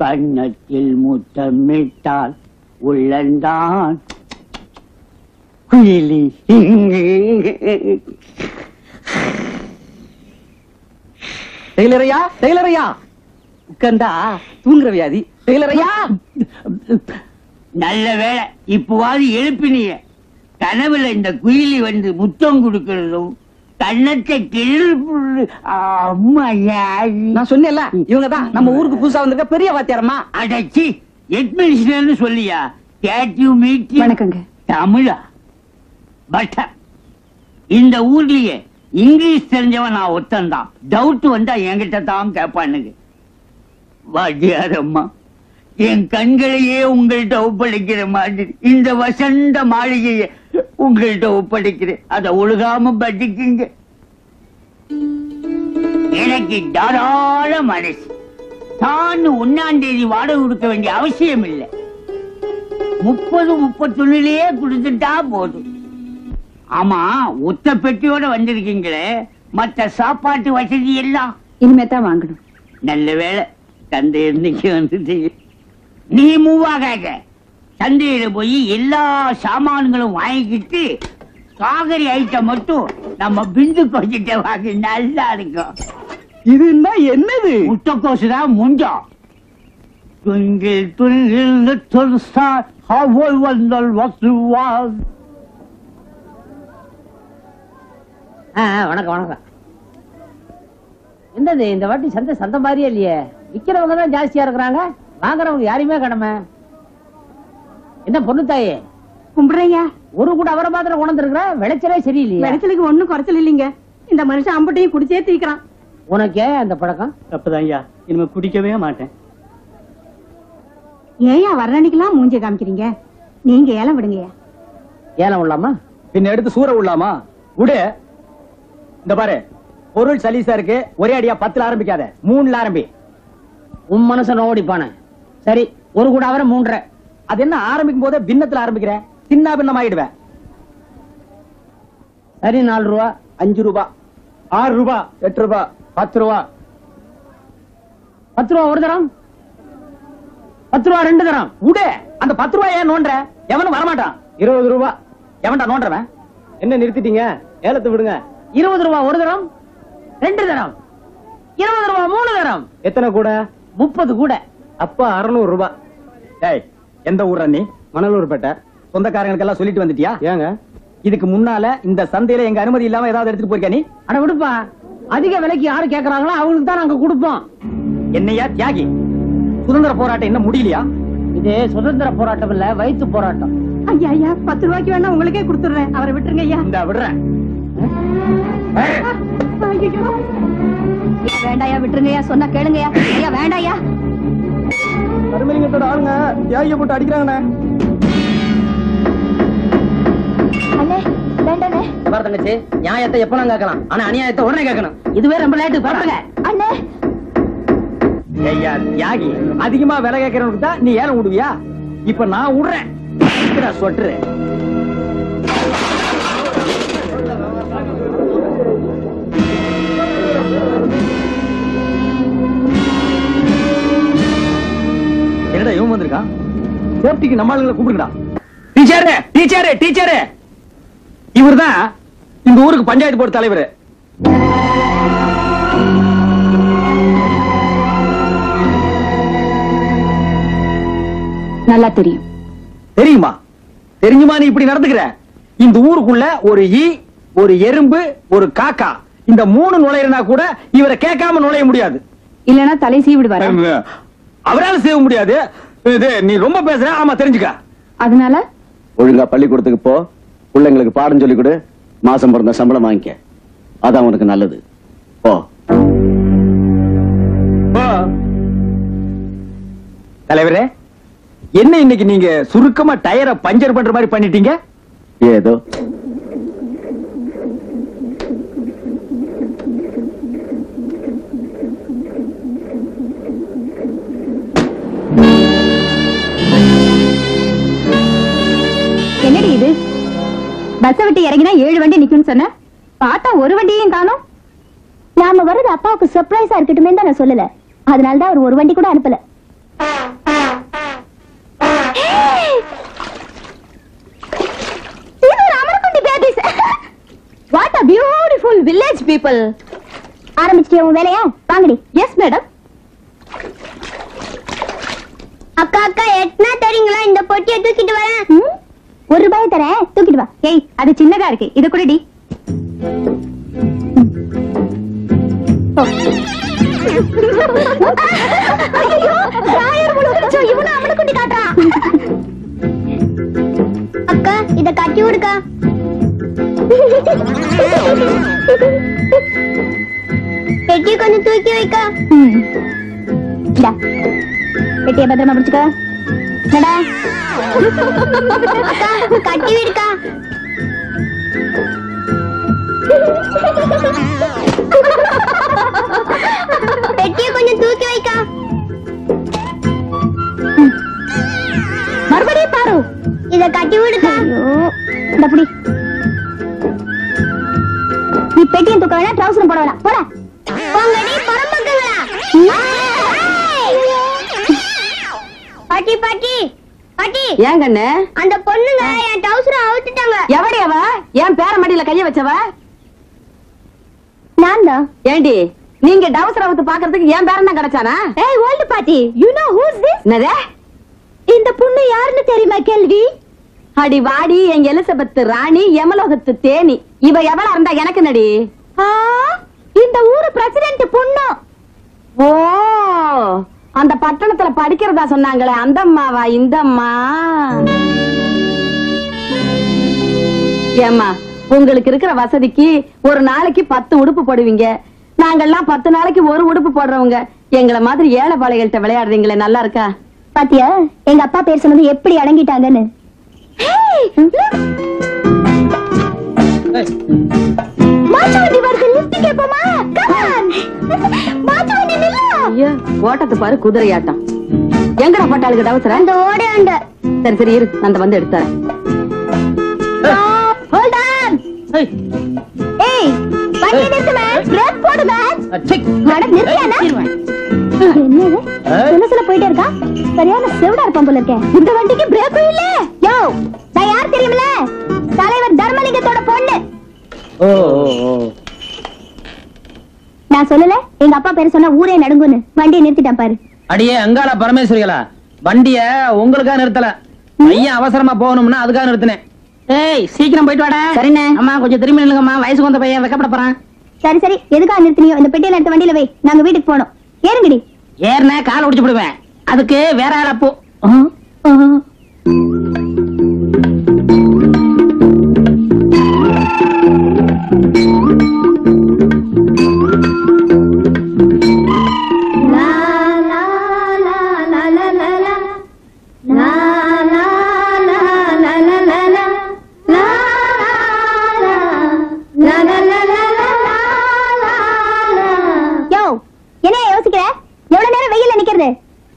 கன்னத்தில் முத்தமிட்டால் உள்ளந்தான் குயிலி. டெய்லரையா டெய்லரையா உட்கார்ந்தா தூங்குற வியாதி. டெய்லரையா நல்ல வேளை இப்பவாது எழுப்பினிய. கனவுல இந்த குயிலி வந்து முத்தம் கொடுக்கறதும் கண்ணத்தை கிழு. நான் சொன்னேன்ல இவங்கதான் நம்ம ஊருக்கு புதுசா வந்திருக்க பெரிய வாத்தியாரம்மா. அடச்சி எட்மினிஸ்டர்னு சொல்லியா? கேட்டிவ் மீட். வணக்கங்க. தமிழா? பட் இந்த ஊர்லயே இங்கிலீஷ் தெரிஞ்சவன் நான் ஒத்தந்தான். டவுட் வந்தா என்கிட்ட தான் கேட்பானுங்க. வாத்தியாரம்மா, என் கண்களையே உங்கள்கிட்ட ஒப்படைக்கிற மாதிரி இந்த வசந்த மாளிகையை உங்கள்கிட்ட ஒப்படைக்கிறேன். அதை ஒழுகாம படிக்குங்க. எனக்கு தாராள மனசு. தான் 1ஆம் தேதி வாடகை கொடுக்க வேண்டிய அவசியம் இல்லை. 30, 31 கொடுத்துட்டா போதும். ஆமா, ஒத்த பெட்டியோட வந்திருக்கீங்களே, மற்ற சாப்பாட்டு வசதி எல்லாம் இனிமே தான் வாங்கணும். நல்ல வேளை தந்தை இன்னைக்கு வந்துட்டீங்க. நீ மூவாக சந்தையில போய் எல்லா சாமான்களும் வாங்கிக்கிட்டு காகரி ஐட்டம் மட்டும் நம்ம பிந்து கொஞ்சிட்ட வாங்கி நல்லா இருக்கும். இது என்னது? முட்டைக்கோசு தான் முஞ்சம். துங்கில் துங்கில் தொல்சார் ஹவல் வந்தல் வசுவால். வணக்கம் வணக்கம். என்னது இந்த வாட்டி சந்தை மாதிரியே இல்லையே? விக்கிறவங்க தான் ஜாஸ்தியா இருக்கிறாங்க, வாங்குறவங்க யாரையுமே கடமை. என்ன பொண்ணு தாயே கும்பிடுறையா? ஒரு கூட அவரை மாத்திரம் கொண்டிருக்கிற விளைச்சலே சரியில்லையா? விளைச்சலுக்கு ஒண்ணும் குறைச்சல் இல்லைங்க. இந்த மனுஷன் அம்பட்டையும் குடிச்சே தீக்கிறான். உனக்கே அந்த பழக்கம்? தப்புதான் ஐயா, இனிமே குடிக்கவே மாட்டேன். ஏயா வர்ற அன்னைக்கெல்லாம் மூஞ்ச காமிக்கிறீங்க? நீங்க ஏலம் விடுங்கய்யா. ஏலம் விடலாமா? பின்ன எடுத்து சூற விடலாமா? விடு. இந்த பாரு, பொருள் சலீசா இருக்கு. ஒரே அடியா 10ல ஆரம்பிக்காத, 3ல ஆரம்பி. உன் மனச நோடிப்பான. சரி, ஒரு கூட அவரை 3.5. அது என்ன ஆரம்பிக்கும் போதே பின்னத்துல ஆரம்பிக்கிறேன்? சின்ன பின்னம் ஆயிடுவேன். சரி, 4 ரூபா. 5 ரூபா, 6 ரூபா, 8 ரூபா, 10 ரூபா. 10 ரூபா ஒரு தரம், 10 ரூபா 2 தரம். விடு. அந்த 10 ரூபாய் ஏன் நோண்ட? எவனும் வரமாட்டான். 20 ரூபா. எவன்டா நோண்டவன்? என்ன நிறுத்திட்டீங்க? ஏலத்தை விடுங்க. 20 ரூபா ஒரு தரம், 2 தரம். 20 ரூபா 3 தரம். எத்தனை கூட? 30 கூட. அப்பா 600 ரூபா. டேய், எந்த ஊரா நீ? மணலூர்பேட்டை. சொந்தக்காரங்களுக்கு எல்லாம் சொல்லிட்டு வந்துட்டியா? ஏங்க இதுக்கு முன்னால இந்த சந்தையில எங்க அனுமதி இல்லாம ஏதாவது எடுத்துட்டு போயிருக்கா நீ? அட விடுப்பா, அதிக விலைக்கு யாரு கேக்குறாங்களோ அவங்களுக்கு தான் நாங்க கொடுப்போம். என்னையா தியாகி? சுதந்திர போராட்டம் என்ன முடியலையா? இது சுதந்திர போராட்டம் இல்ல, வயிற்று போராட்டம். ஐயா ஐயா, 10 ரூபாய்க்கு வேணா உங்களுக்கே கொடுத்துடுறேன். அவரை விட்டுருங்க ஐயா. இந்த விடுறேன். வேண்டாயா, விட்டுருங்கய்யா. சொன்னா கேளுங்கய்யா. ஐயா வேண்டாயா. கருமலிங்கத்தோட ஆளுங்க தியாகியை போட்டு அடிக்கிறாங்கண்ணே. அண்ணே வேண்டானே. பாரு தங்கச்சி, நியாயத்தை எப்ப நான் கேட்கலாம், ஆனா அநியாயத்தை உடனே கேட்கணும். இதுவே ரொம்ப லேட்டு. பாருங்க அண்ணே. ஐயா தியாகி, அதிகமா விலை கேட்கறவனுக்கு தான் நீ ஏலம் விடுவியா? இப்ப நான் விடுறேன். சொட்டு என்னடா இவன் வந்திருக்கான்? சேஃப்டிக்கு நம்ம ஆளுங்களை கூப்பிடுங்கடா. டீச்சரே டீச்சரே டீச்சரே, இவர்தான் இந்த ஊருக்கு பஞ்சாயத்து போர்டு தலைவர். நல்லா தெரியும். தெரியுமா? தெரிஞ்சுமா நீ இப்படி நடந்துக்கிற? இந்த ஊருக்குள்ள ஒரு ஈ, ஒரு எறும்பு, ஒரு காக்கா, இந்த 3 நுழையிறனா கூட இவரை கேட்காம நுழைய முடியாது. இல்லனா தலை சீவிடுவாரா? அவரால செய்ய முடியாது. நீ ரொம்ப பேசுற. ஆமா, தெரிஞ்சுக்க. அதனால ஒழுங்கா பள்ளிக்கூடத்துக்கு போ, பிள்ளைங்களுக்கு பாடம் சொல்லி கொடு, மாசம் பிறந்த சம்பளம் வாங்கிக்க. அதான் உனக்கு நல்லது. போ. தலைவரே, என்ன இன்னைக்கு நீங்க சுருக்கமா டயரை பஞ்சர் பண்ற மாதிரி பண்ணிட்டீங்க? ஏதோ என்னடி இது? பஸ் விட்டு இறங்கினா 7 வண்டி நிக்கும்னு சொன்ன, பார்த்தா ஒரு வண்டியையும் காணோம். நாம வரது அப்பாவுக்கு சர்ப்ரைஸா இருக்கட்டுமே தான் நான் சொல்லல. அதனாலதான் அவர் ஒரு வண்டி கூட அனுப்பல. What a beautiful village people. ஆரம்பிச்சிட்டியா உன் வேலையா? வாங்கடி. Yes madam. அக்கா அக்கா எட்னா தரீங்களா? இந்த பொட்டியை தூக்கிட்டு வரேன். ₹1 தரேன், தூக்கிட்டு வா. ஏய், அது சின்னதா இருக்கு, இத குடுடி. ஐயோ, ராயர் முழுச்சு இவன அவன குட்டி காட்றான். அக்கா இத கட்டி விடுக்கா. பெட்டி கொஞ்சம் தூக்கி வைக்கா. இந்தா, பெட்டியை பத்திரமா பிடிச்சுக்க. நடா. அக்கா கட்டி விடுக்கா. பெட்டியை கொஞ்சம் தூக்கி வைக்கா. மறுபடியும் பாரு. இத கட்டி விடுக்கா. இந்த புடி. நீ பெட்டியை தூக்க வேணா, ட்ரவுசரும் போட வேணாம். போடா. போங்கடி பரமக்கங்களா. பாட்டி பாட்டி பாட்டி. ஏன் கண்ணு? அந்த பொண்ணுங்க என் டவுசரை அவுத்துட்டாங்க. எவடி அவ? என் பேர மடியில கைய வச்சவ? நான் தான். ஏண்டி, நீங்க டவுசர் அவுத்து பாக்குறதுக்கு என் பேரன் தான் கிடைச்சானா? ஏய் ஓல்ட் பாட்டி, you know who is this? என்னது? இந்த பொண்ணு யாருன்னு தெரியுமா கேள்வி? அடி வாடி, எங்க எலிசபெத் ராணி, யமலோகத்து தேனி. இவ எவளா இருந்தா எனக்கு நடி? இந்த ஊரு பிரசிடென்ட் பொண்ணு. ஓ, அந்த பட்டணத்துல படிக்கிறதா சொன்னாங்களே, அந்த அம்மாவா இந்த அம்மா? ஏம்மா, உங்களுக்கு இருக்கிற வசதிக்கு ஒரு நாளைக்கு 10 உடுப்பு போடுவீங்க. நாங்கெல்லாம் 10 நாளைக்கு ஒரு உடுப்பு போடுறவங்க. எங்களை மாதிரி ஏழை பாளைகள்கிட்ட விளையாடுறீங்களே, நல்லா இருக்கா? பாத்தியா எங்க அப்பா பேர் சொன்னது எப்படி அடங்கிட்டாங்கன்னு? ஓட்டத்தை பாரு, குதிரையாட்டம். எங்கடா போட்டாளுக்கு டவுசர்? அந்த ஓட. சரி சரி இரு, அந்த வந்து எடுத்தாரு. ஏய் வண்டி நிறுத்து மேன். பிரேக் போடு மேன். அட நிறுத்தியானா? என்னது? சுலசுல போயிட்டே இருக்கா? சரியான செவடா இருப்பான் போல இருக்கே. இந்த வண்டிக்கு பிரேக்கும் இல்ல. யோ, நான் யார் தெரியுமில? தலைவர் தர்மலிங்கத்தோட பொண்ணு. ஓ ஓ. நான் சொல்லல எங்க அப்பா பேர் சொன்னா ஊரே நடுங்குன்னு. வண்டியை நிறுத்திட்டான் பாரு. அடியே அங்காள பரமேஸ்வரிகளா, வண்டிய உங்களுக்காக நிறுத்தல, ஐயா அவசரமா போகணும்னா அதுக்காக நிறுத்தினேன். ஏய் சீக்கிரம் போயிட்டு வாடா. சரிண்ணே. அம்மா கொஞ்சம் திரும்பி நில்லுங்கம்மா, வயசுக்கு வந்த பையன் வெக்கப்பட போறான். சரி சரி, எதுக்காக நிறுத்தினியோ? இந்த பெட்டியில எடுத்து வண்டியில வை, நாங்க வீட்டுக்கு போனோம். ஏறுங்கடி. ஏறின கால் ஒடிச்சு விடுவேன். அதுக்கு வேற ஆளா போ.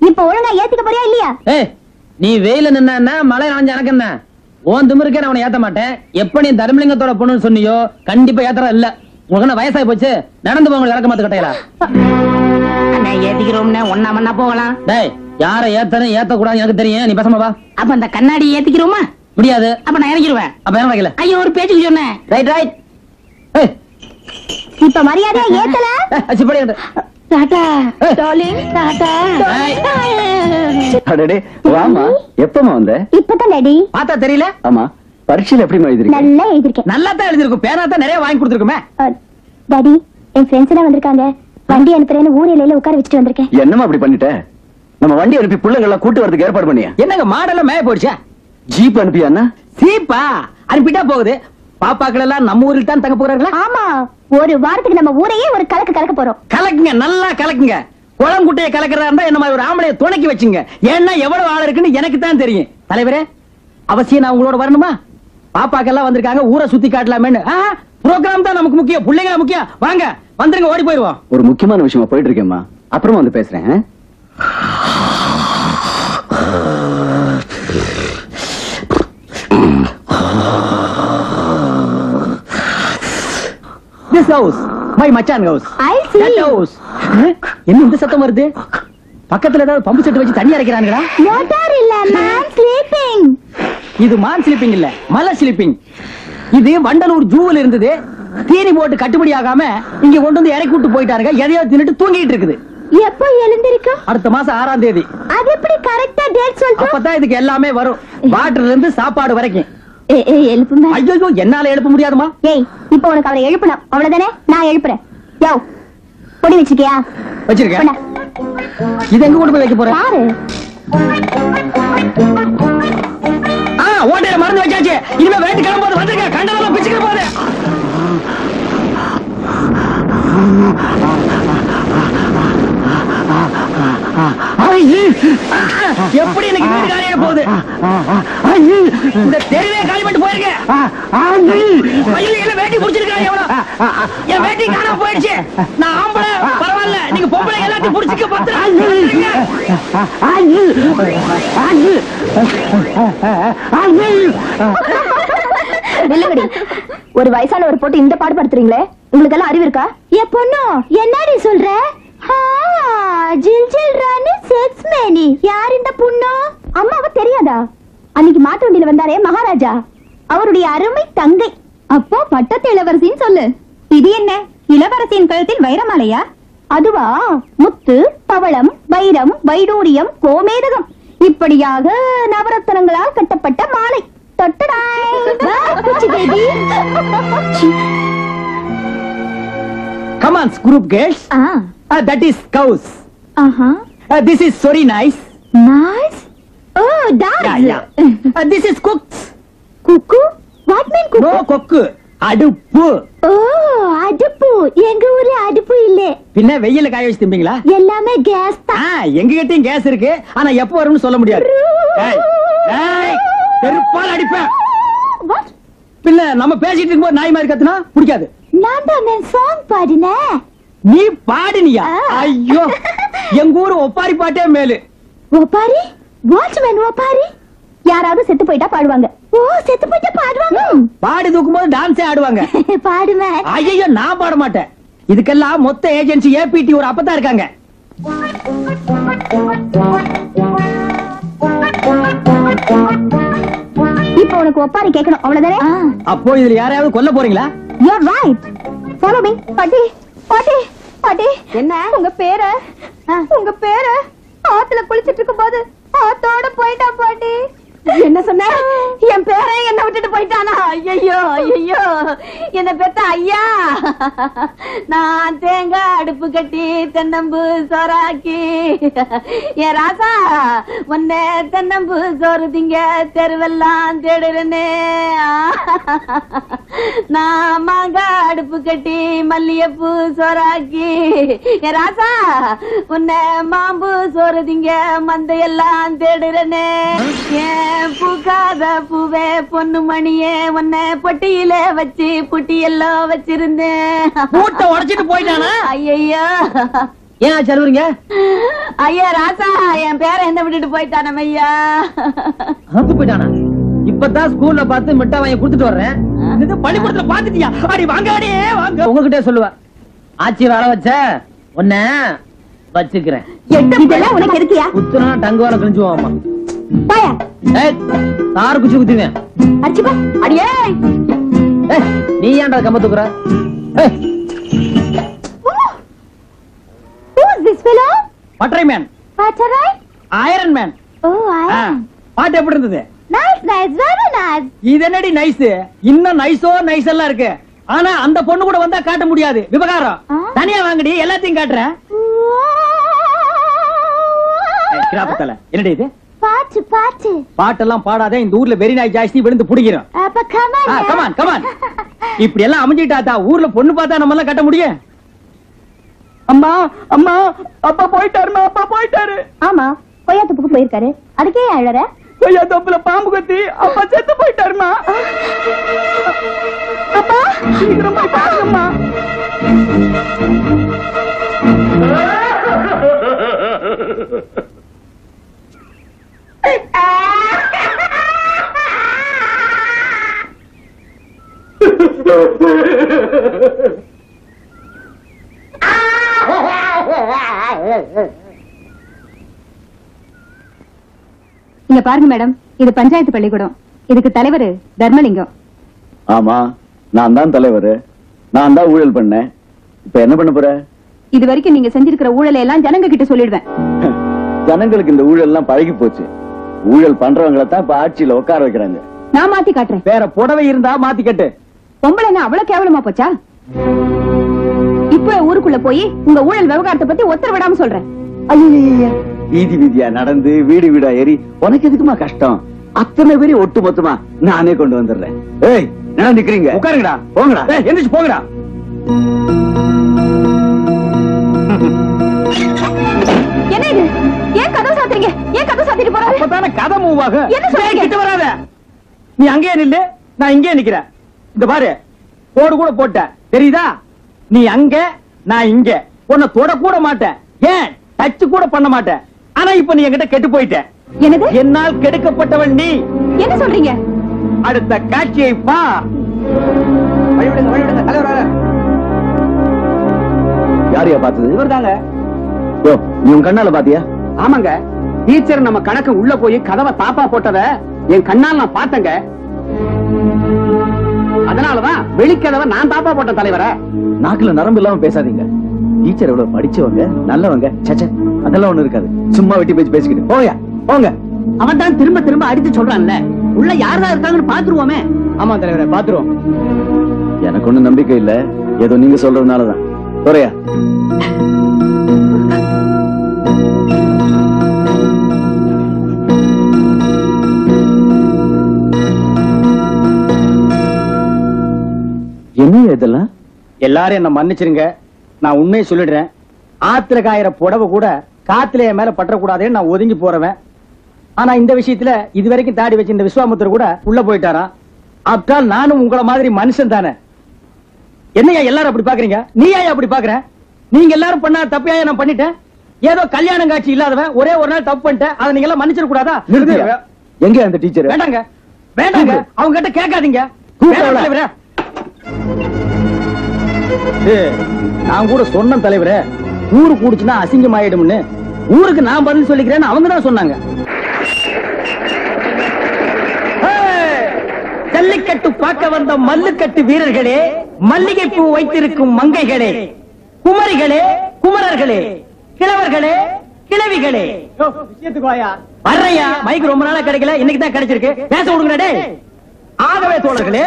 இப்ப ஒழுங்கா ஏத்திக்க போறியா இல்லையா? ஏய், நீ வெயில நின்னா மழை நனைஞ்ச எனக்கு என்ன? உன் திமிருக்கே நான் அவனை ஏத்த மாட்டேன். எப்ப நீ தர்மலிங்கத்தோட பொண்ணுன்னு சொன்னியோ கண்டிப்பா ஏத்தற இல்ல. உனக்கு என்ன வயசாகி போச்சு? நடந்து போங்க, இறக்க மாத்து கட்டையில. அண்ணா ஏத்திக்கிறோம்னே ஒன்னா மண்ணா போகலாம். டேய், யார ஏத்தணும் ஏத்த கூடாது எனக்கு தெரியும், நீ பேசாம வா. அப்ப அந்த கண்ணாடி ஏத்திக்கிறோமா? முடியாது. அப்ப நான் இறங்கிடுவேன். அப்ப என்ன வைக்கல? ஐயோ, ஒரு பேச்சுக்கு சொன்னேன். Right right. ஏய், இப்ப மரியாதையா ஏத்தல. சிப்படி வந்து. டாடா டார்லிங், டாடா. அடடே, வாமா. எப்பமா வந்த? இப்பதான் டாடி. பார்த்தா தெரியல? ஆமா, பரீட்சையில எப்படி எழுதிருக்க? நல்லா எழுதிருக்கேன். நல்லா தான் எழுதிருக்கும். பேனா தான் நிறைய வாங்கி கொடுத்துருக்குமே. டாடி, என் ஃப்ரெண்ட்ஸ் எல்லாம் வந்திருக்காங்க. வண்டி அனுப்புறேன்னு ஊர் எல்லையில உட்கார வச்சுட்டு வந்திருக்கேன். என்னமா அப்படி பண்ணிட்ட? நம்ம வண்டி அனுப்பி பிள்ளைங்க எல்லாம் கூட்டு வரதுக்கு ஏற்பாடு பண்ணியா? என்னங்க மாடெல்லாம் மேய போயிடுச்சா? ஜீப் அனுப்பியா? சீப்பா அனுப்பிட்டா போகுது. பாப்பாக்கள் எல்லாம் நம்ம ஊரில் தான் தங்க போறாங்களா? ஆமா, ஒரு வாரத்துக்கு நம்ம ஊரையே ஒரு கலக்க கலக்க போறோம். கலக்குங்க, நல்லா கலக்குங்க. குளங்குட்டையை கலக்கிறதா இருந்தா என்ன மாதிரி ஒரு ஆம்பளைய துணைக்கி வச்சுங்க. ஏன்னா எவ்வளவு ஆள் இருக்குன்னு எனக்கு தான் தெரியும். தலைவரே, அவசியம் நான் உங்களோட வரணுமா? பாப்பாக்கெல்லாம் வந்திருக்காங்க, ஊரை சுத்தி காட்டலாமேன்னு. ப்ரோக்ராம் தான் நமக்கு முக்கியம், பிள்ளைங்க முக்கியம். வாங்க வந்துருங்க, ஓடி போயிருவோம். ஒரு முக்கியமான விஷயமா போயிட்டு இருக்கேம்மா, அப்புறமா வந்து பேசுறேன். This house, my மச்சான் house. I see. That house. என்ன இந்த சத்தம் வருது? பக்கத்துல ஏதாவது பம்பு செட்டு வச்சு தண்ணி அரைக்கிறாங்களா? மோட்டார் இல்ல, மேன் ஸ்லீப்பிங். இது மான் ஸ்லீப்பிங் இல்ல, மலை ஸ்லீப்பிங். இது வண்டலூர் ஜூவில் இருந்தது. தீனி போட்டு கட்டுப்படி ஆகாம இங்க கொண்டு வந்து இறக்கி விட்டு போயிட்டாருங்க. எதையோ தின்னுட்டு தூங்கிட்டு இருக்குது. எப்போ எழுந்திருக்கும்? அடுத்த மாசம் 6ஆம் தேதி. அது எப்படி கரெக்டா டேட் சொல்ற? அப்பதான் இதுக்கு எல்லாமே வரும். வாட்டர்ல இருந்து சாப்பாடு வரைக்கும். எழுப்புமே. ஐயோ, என்னால எழுப்ப முடியாதுமா. ஏய், இப்போ உனக்கு அவரை எழுப்பணும் அவ்வளவுதானே? நான் எழுப்புறேன். யோ, பொடி வச்சிருக்கியா? வச்சிருக்கேன். இது எங்க கொண்டு போய் வைக்க போற? பாரு. ஓட்டையில மறந்து வச்சாச்சு. இனிமே வேட்டு கிளம்போது வந்துருக்க. கண்டதெல்லாம் பிச்சுக்கிற போது. எப்படி எனக்கு வீடு காலியாக போகுது? இந்த தெருவே காலி பண்ணிட்டு போயிருக்க. வேட்டி புடிச்சிருக்காங்க. என் வேட்டி காணாம போயிடுச்சு. நான் ஆம்பளை பரவாயில்ல, நீங்க பொம்பளை எல்லாத்தையும் புடிச்சுக்க வெள்ளங்கடி, ஒரு வயசானவர் போட்டு இந்த பாடுபடுத்துறீங்களே, உங்களுக்கு எல்லாம் அறிவு இருக்கா? ஏ பொண்ணு, என்னடி சொல்ற? ஜில் ஜில் ராணி செக்ஸ் மேனி. யார் இந்த பொண்ணு? அம்மாவை தெரியாதா? அன்னைக்கு மாட்டு வண்டியில வந்தாரே மகாராஜா, அவருடைய அருமை தங்கை. அப்போ பட்டத்து இளவரசின்னு சொல்லு. இது என்ன, இளவரசியின் கழுத்தில் வைரமாலையா? அதுவா? முத்து, பவளம், வைரம், வைடூரியம், கோமேதகம் இப்படியாக நவரத்தனங்களால் கட்டப்பட்ட மாலை. Come on, group girls. That is cows. This is sorry nice. Nice. Oh, dogs. Yeah. This is cooks. Cuckoo? What mean cuckoo? No cook. அடுப்பு. Oh, அடுப்பு. எங்க ஊர்ல அடுப்பு இல்ல. பின்ன வெயில்ல காய வச்சு திம்பீங்களா? எல்லாமே கேஸ் தான். எங்க கிட்டயும் கேஸ் இருக்கு. ஆனா எப்ப வரும்னு சொல்ல முடியாது. ஏய், பெருப்பால் அடிப்பேன். What? பின்ன நம்ம பேசிட்டு இருக்கும்போது நாய் மாதிரி கத்துனா பிடிக்காது. நான் தான் சாங் பாடினேன். நீ பாடினியா? ஐயோ, எங்க ஊரு ஒப்பாரி பாட்டே மேலு. ஒப்பாரி? வாட்ச்மேன் ஒப்பாரி? யாராவது செத்து போயிட்டா பாடுவாங்க. ஓ, செத்து போயிட்டா பாடுவாங்க. பாடி தூக்கும்போது டான்ஸே ஆடுவாங்க. பாடுவேன். ஐயோ, நான் பாட மாட்டேன். இதுக்கெல்லாம் மொத்த ஏஜென்சி ஏபிடி ஒரு அப்பதான் இருக்காங்க. இப்போ உனக்கு ஒப்பாரி கேட்கணும் அவ்வளவுதானே? அப்போ இதுல யாரையாவது கொல்ல போறீங்களா? You're right. Follow me. பாட்டி, பாட்டி, பாட்டி. என்ன? உங்க பேரு? உங்க பேரு? ஆத்துல குளிச்சிட்டு இருக்கும்போது ஆத்தோட போயிட்டா பாட்டி. என்ன சொன்ன? என் பேரை என்ன விட்டுட்டு போயிட்டானா? ஐயோ ஐயோ, என்ன பெத்த ஐயா. நான் தேங்காய் அடுப்பு கட்டி தென்னம்பு சோறாக்கி என் ராசா உன்னை தென்னம்பு சோறு திங்க தெருவெல்லாம் தேடுறேனே. நான் மாங்காய் அடுப்பு கட்டி மல்லிகைப்பூ சோறாக்கி என் ராசா உன்னை மாம்பு சோறு திங்க மந்தையெல்லாம் தேடுறேனே. பூக்காத பூவே பொண்ணு மணியே உன்னை பொட்டியில வச்சு புட்டியெல்லாம் வச்சிருந்தேன். பூட்டை உடைச்சிட்டு போயிட்டானா? ஐயோ, ஏன் சொல்லுவீங்க? ஐயா ராசா, என் பேரை என்ன விட்டுட்டு போயிட்டான ஐயா. போயிட்டானா? இப்பதான் ஸ்கூல்ல பார்த்து மிட்டா வாங்கி கொடுத்துட்டு வர்றேன். பள்ளிக்கூடத்துல பாத்துட்டியா? அடி வாங்க, அடியே வாங்க. உங்ககிட்ட சொல்லுவா, ஆச்சி வர வச்ச உன்ன வச்சுக்கிறேன். இதெல்லாம் உனக்கு எதுக்கியா? குத்துனா டங்குவால கிழிஞ்சுவாமா. பாயா தாரு குச்சி குத்துவேன். அடிச்சுப்பா. அடியே, நீ ஏன்டா கம்ப தூக்குற? Who's this fellow? பட்டரை மேன். பட்டரை? Iron man. Oh, iron. பாட்டு எப்படி இருந்தது? Nice, nice, very nice. இது என்னடி நைஸ்? இன்னும் நைஸோ நைஸ் எல்லாம் இருக்கு. ஆனா அந்த பொண்ணு கூட வந்தா காட்ட முடியாது. விவகாரம். தனியா வாங்கடி, எல்லாத்தையும் காட்டுறேன். கிராப்பத்தல என்னடி இது? பாட்டு பாட்டு. பாட்டெல்லாம் பாடாதே. இந்த ஊர்ல வெரி நாய் ஜாஸ்தி விழுந்து புடிக்கிறோம். அப்ப கமான். Come on come on. இப்படி எல்லாம் அமைஞ்சிட்டாதா ஊர்ல பொண்ணு பார்த்தா நம்ம எல்லாம் கட்ட முடியும்? அம்மா அம்மா, அப்பா போயிட்டாருமா, அப்பா போயிட்டாரு. ஆமா, கொய்யா தோப்புக்கு போயிருக்காரு. அதுக்கே அழற? கொய்யா தோப்புல பாம்பு கத்தி அப்பா செத்து போயிட்டாருமா. அப்பா சீக்கிரமா பாருங்கம்மா. இங்க பாருங்க மேடம், இது பஞ்சாயத்து பள்ளிக்கூடம். இதுக்கு தலைவர் தர்மலிங்கம். ஆமா, நான் தான் தலைவர். நான் தான் ஊழல் பண்ணேன். இப்ப என்ன பண்ண போற? இது வரைக்கும் நீங்க செஞ்சிருக்கிற ஊழலை எல்லாம் ஜனங்க கிட்ட சொல்லிடுவேன். ஜனங்களுக்கு இந்த ஊழல் எல்லாம் பழகி போச்சு. ஊழல் பண்றவங்களை தான் இப்ப ஆட்சியில உட்கார வைக்கிறாங்க. நான் மாத்தி காட்டுறேன். வேற புடவை இருந்தா மாத்தி கட்டு. பொம்பளை என்ன அவ்வளவு கேவலமா போச்சா? இப்ப ஊருக்குள்ள போய் உங்க ஊழல் விவகாரத்தை பத்தி உத்தரவிடாம சொல்றேன். ஐயா, வீதி வீதியா நடந்து வீடு வீடா ஏறி உனக்கு எதுக்குமா கஷ்டம்? அத்தனை பேரையும் ஒட்டு மொத்தமா நானே கொண்டு வந்துடுறேன். ஏய், என்ன நிக்கிறீங்க? உட்காருங்கடா. போங்கடா. எந்திரிச்சு போங்கடா. என்ன இது? ஏன் கதவு சாத்துறீங்க? ஏன் கதவு சாத்திட்டு போறாரு? அப்பதானே கதை மூவ் ஆகும். என்ன சொல்றீங்க? கிட்ட வராத. நீ அங்கேயே நில்லு, நான் இங்கேயே நிக்கிறேன். இந்த பாரு, போடு கூட போட்ட தெரியுதா? நீ அங்க, நான் இங்க. உன்னை தொட கூட மாட்டேன். ஏன் டச் கூட பண்ண மாட்டேன். ஆனா இப்ப நீ என்கிட்ட கெட்டு போயிட்ட. என்னது? என்னால் கெடுக்கப்பட்டவன் நீ. என்ன சொல்றீங்க? அடுத்த காட்சியை பா. வழிவிடுங்க, வழிவிடுங்க. தலைவர் வர. யாரையா பார்த்தது? இவர்தாங்க. யோ, நீ உன் கண்ணால பாத்தியா? ஆமாங்க, டீச்சர் நம்ம கணக்கு உள்ள போய் கதவை தாப்பா போட்டத என் கண்ணால் நான் பார்த்தேங்க. அதனாலதான் வெளிக்கதவை நான் தாப்பா போட்டேன் தலைவரை. நாக்குல நரம்பு இல்லாம பேசாதீங்க. டீச்சர் எவ்வளவு படிச்சவங்க, நல்லவங்க. சச்ச, அதெல்லாம் ஒண்ணு இருக்காது. சும்மா வெட்டி பேச்சு பேசிக்கிட்டு போயா போங்க. அவன் தான் திரும்ப திரும்ப அடித்து சொல்றான்ல, உள்ள யாரா இருக்காங்கன்னு பாத்துருவோமே. ஆமா தலைவரை, பாத்துருவோம். எனக்கு ஒண்ணு நம்பிக்கை இல்ல, ஏதோ நீங்க சொல்றதுனாலதான். போறையா? என்ன இதெல்லாம்? எல்லாரும் என்ன மன்னிச்சிருங்க. நான் உண்மையை சொல்லிடுறேன். ஆத்துல காயிற புடவை கூட காத்துல என் மேல பற்றக்கூடாதுன்னு நான் ஒதுங்கி போறவன். ஆனா இந்த விஷயத்துல இதுவரைக்கும் தாடி வச்சு இந்த விஸ்வாமுத்தர் கூட உள்ள போயிட்டாராம். ஆப்டால் நானும் உங்கள மாதிரி மனுஷன் தானே. என்னையா எல்லாரும் அப்படி பாக்குறீங்க? நீயா அப்படி பாக்குற? நீங்க எல்லாரும் பண்ணா தப்பையா நான் பண்ணிட்டேன்? ஏதோ கல்யாணம் காட்சி இல்லாதவன் ஒரே ஒரு நாள் தப்பு பண்ணிட்டேன். அதை நீங்க எல்லாம் மன்னிச்சிட கூடாதா? நிறுத்தியா? எங்க அந்த டீச்சர்? வேண்டாங்க, வேண்டாங்க. அவங்க கிட்ட கேட்காதீங்க. நான் கூட சொன்ன தலைவரே, ஊரு கூடுச்சுன்னா அசிங்கம் ஆயிடும்னு. ஊருக்கு நான் பதில் சொல்லிக்கிறேன்னு அவங்க தான் சொன்னாங்க. ஜல்லிக்கட்டு பார்க்க வந்த மல்லுக்கட்டு வீரர்களே, மல்லிகை பூ வைத்திருக்கும் மங்கைகளே, குமரிகளே, குமரர்களே, கிழவர்களே, கிழவிகளே, வர்றையா மைக் ரொம்ப நாளா கிடைக்கல, இன்னைக்கு தான் கிடைச்சிருக்கு. பேச விடுங்கடே. ஆகவே தோழர்களே,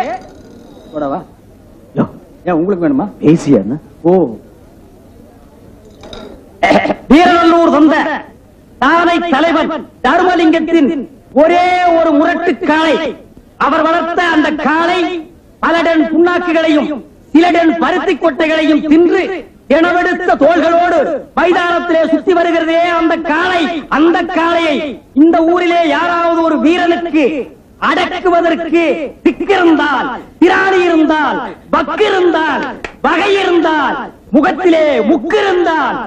போடவா? ஏன் உங்களுக்கு வேணுமா? பேசியா? ஓ, வீரநல்லூர் வந்த தானை தலைவர் தர்மலிங்கத்தின் ஒரே ஒரு முரட்டு காளை. அவர் வளர்த்த அந்த காளை பல டன் புண்ணாக்குகளையும் சில டன் பருத்தி கொட்டைகளையும் தின்று எனவெடுத்த தோள்களோடு மைதானத்திலே சுத்தி வருகிறதே அந்த காளை. அந்த காளையை இந்த ஊரிலே யாராவது ஒரு வீரனுக்கு அடக்குவதற்கு திக்கிருந்தால், திராணி இருந்தால், பக்கு இருந்தால், வகை இருந்தால், முகத்திலே முக்கு இருந்தால்,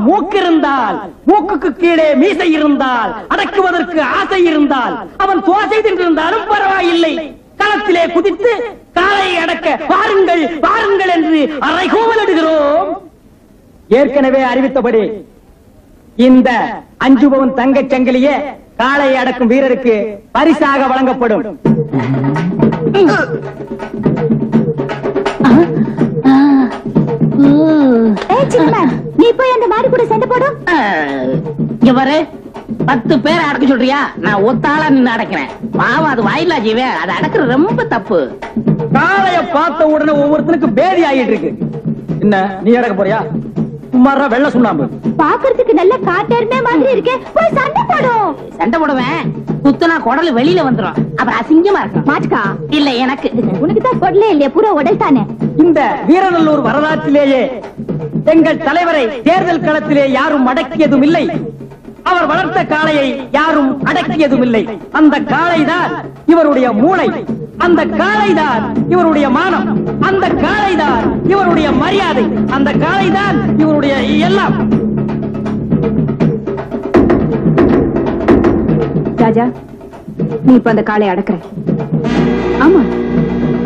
மூக்கு இருந்தால், மூக்குக்கு கீழே மீசை இருந்தால், அடக்குவதற்கு ஆசை இருந்தால், அவன் தோசை தின்றிருந்தாலும் பரவாயில்லை, களத்திலே குதித்து காலை அடக்க வாருங்கள் வாருங்கள் என்று அறைகூவலிடுகிறோம். ஏற்கனவே அறிவித்தபடி இந்த 5 பவுன் தங்கச் சங்கிலியே காளை அடக்கும் வீரருக்கு பரிசாக வழங்கப்படும். நீ போய் அந்த மாடு கூட சண்டை போடும். இவரு 10 பேரை அடக்க சொல்றியா? நான் ஒத்தாளா நின்று அடக்கிறேன். பாவம், அது வாயிலா ஜீவே, அதை அடக்குறது ரொம்ப தப்பு. காளைய பார்த்த உடனே ஒவ்வொருத்தனுக்கு பேதி ஆகிட்டு இருக்கு. என்ன நீ அடக்க போறியா? சும்மாரா வெள்ள சுண்ணாம்பு. பாக்குறதுக்கு நல்ல காட்டெருமை மாதிரி இருக்கு. போய் சண்டை போடும். சண்டை போடுவேன். குத்துனா குடல் வெளியில வந்துடும். அப்புறம் அசிங்கமா இருக்கும். மாட்டுக்கா? இல்ல எனக்கு. உனக்கு தான் கொடலே இல்லையா? பூரா உடல் தானே. இந்த வீரநல்லூர் வரலாற்றிலேயே எங்கள் தலைவரை தேர்தல் களத்திலே யாரும் அடக்கியதும் இல்லை. அவர் வளர்த்த காளையை யாரும் அடக்கியதும் இல்லை. அந்த காளைதான் இவருடைய மூளை. அந்த காளைதான் இவருடைய மானம். அந்த காளைதான் இவருடைய மரியாதை. அந்த காளைதான் இவருடைய எல்லாம். ராஜா, நீ இப்ப அந்த காளை அடக்குற. ஆமா,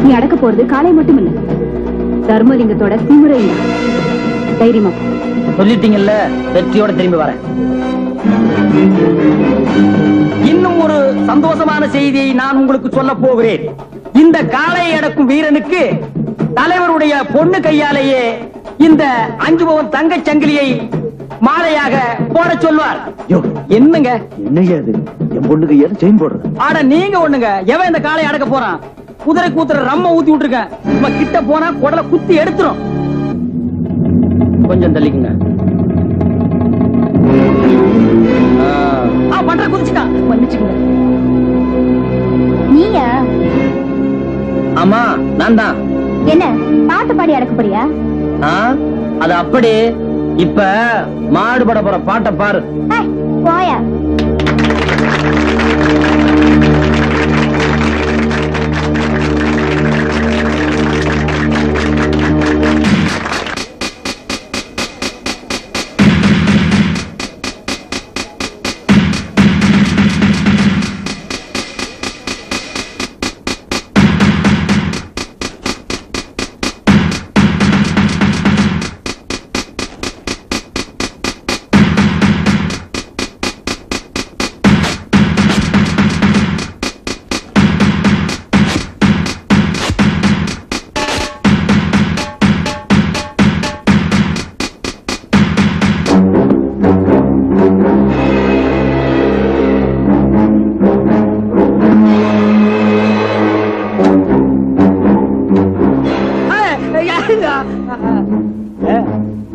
நீ அடக்க போறது காளை மட்டும் இல்ல, தர்மலிங்கத்தோட திமிரையும். தைரியமா சொல்லிட்டீங்கல்ல, வெற்றியோட திரும்பி வரேன். இன்னும் ஒரு சந்தோஷமான செய்தியை நான் உங்களுக்கு சொல்ல போகிறேன். இந்த காளையை அடக்கும் வீரனுக்கு தலைவருடைய பொண்ணு கையாலேயே இந்த 5 பவுன் தங்கச் சங்கிலியை மாலையாக போட சொல்வார். என்னங்க என்னையா அது? என் பொண்ணுக்கு ஏன் செயின் போடுறது? ஆட நீங்க ஒண்ணுங்க. எவன் இந்த காளையை அடக்க போறான்? குதிரை கூத்துற ரம்ம ஊத்தி விட்டுருக்கேன். நம்ம கிட்ட போனா குடலை குத்தி எடுத்துரும். கொஞ்சம் தள்ளிக்குங்க. பண்ற குதிச்சுட்டான். மன்னிச்சுங்க. நீயா? ஆமா, நான் தான். என்ன பாட்டு பாடி அடக்க போறியா? அது அப்படி. இப்ப மாடு பட போற பாட்டை பாரு. போயா.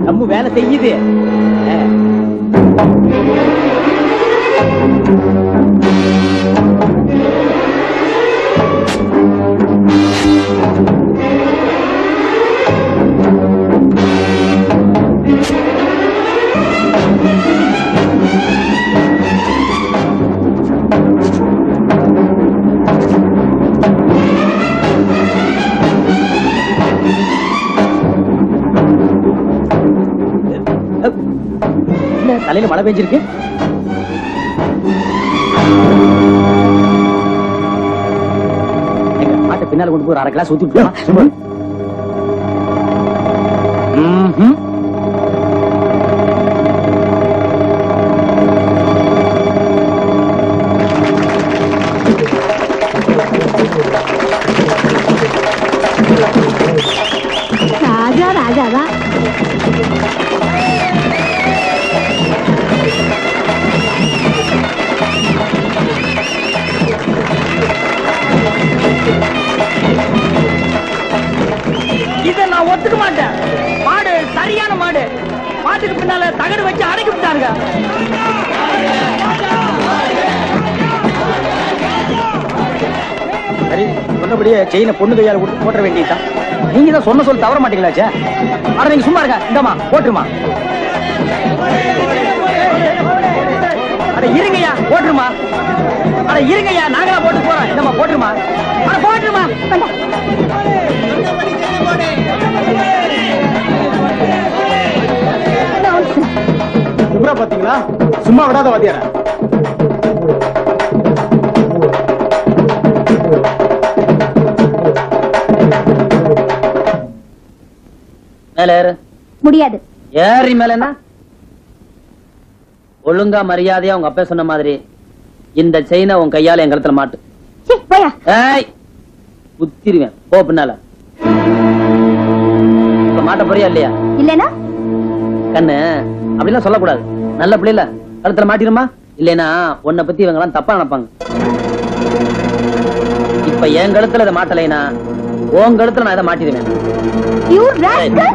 நம்ம வேலை செய்யுது. தலையில மழை பெஞ்சிருக்கு. மாட்டை பின்னால கொண்டு போய் 1/2 கிளாஸ் ஊத்தி விட்டுருமா? ராஜா ராஜாவா? இதை நான் ஒத்துக்க மாட்டேன். மாடு சரியான மாடு. மாட்டுக்கு பின்னால தகடு வச்சு அடக்கி விட்டாங்க. சரி, சொன்னபடியே செயினை பொண்ணு கையால கொடுத்து போட்ட வேண்டியதுதான். நீங்க தான் சொன்ன சொல்ல தவற மாட்டீங்களாச்சே. ஆனா நீங்க சும்மா இருக்க. இந்தமா போட்டுருமா. அட இருங்கய்யா, போட்டுருமா. அட இருங்கய்யா, நாங்களா போட்டு போறோம். இந்தமா போட்டுருமா. அட போட்டுருமா. பாத்தீங்களா? சும்மா விடாத வாத்தியார. மேல ஏறு. முடியாது. ஏறி மேலனா ஒழுங்கா மரியாதையா உங்க அப்பா சொன்ன மாதிரி இந்த செயினை உன் கையால எங்க இடத்துல மாட்டு. போயா. ஏய், குத்திருவேன். போ பின்னால. இப்ப மாட்ட போறியா இல்லையா? இல்லனா கண்ணு அப்படிலாம் சொல்லக்கூடாது. நல்ல பிள்ளைல கழுத்துல மாட்டிருமா. இல்லைன்னா உன்னை பத்தி இவங்க எல்லாம் தப்பா நினைப்பாங்க. இப்ப என் கழுத்துல இதை மாட்டலைனா உன் கழுத்துல நான் இதை மாட்டிடுவேன். You rascal!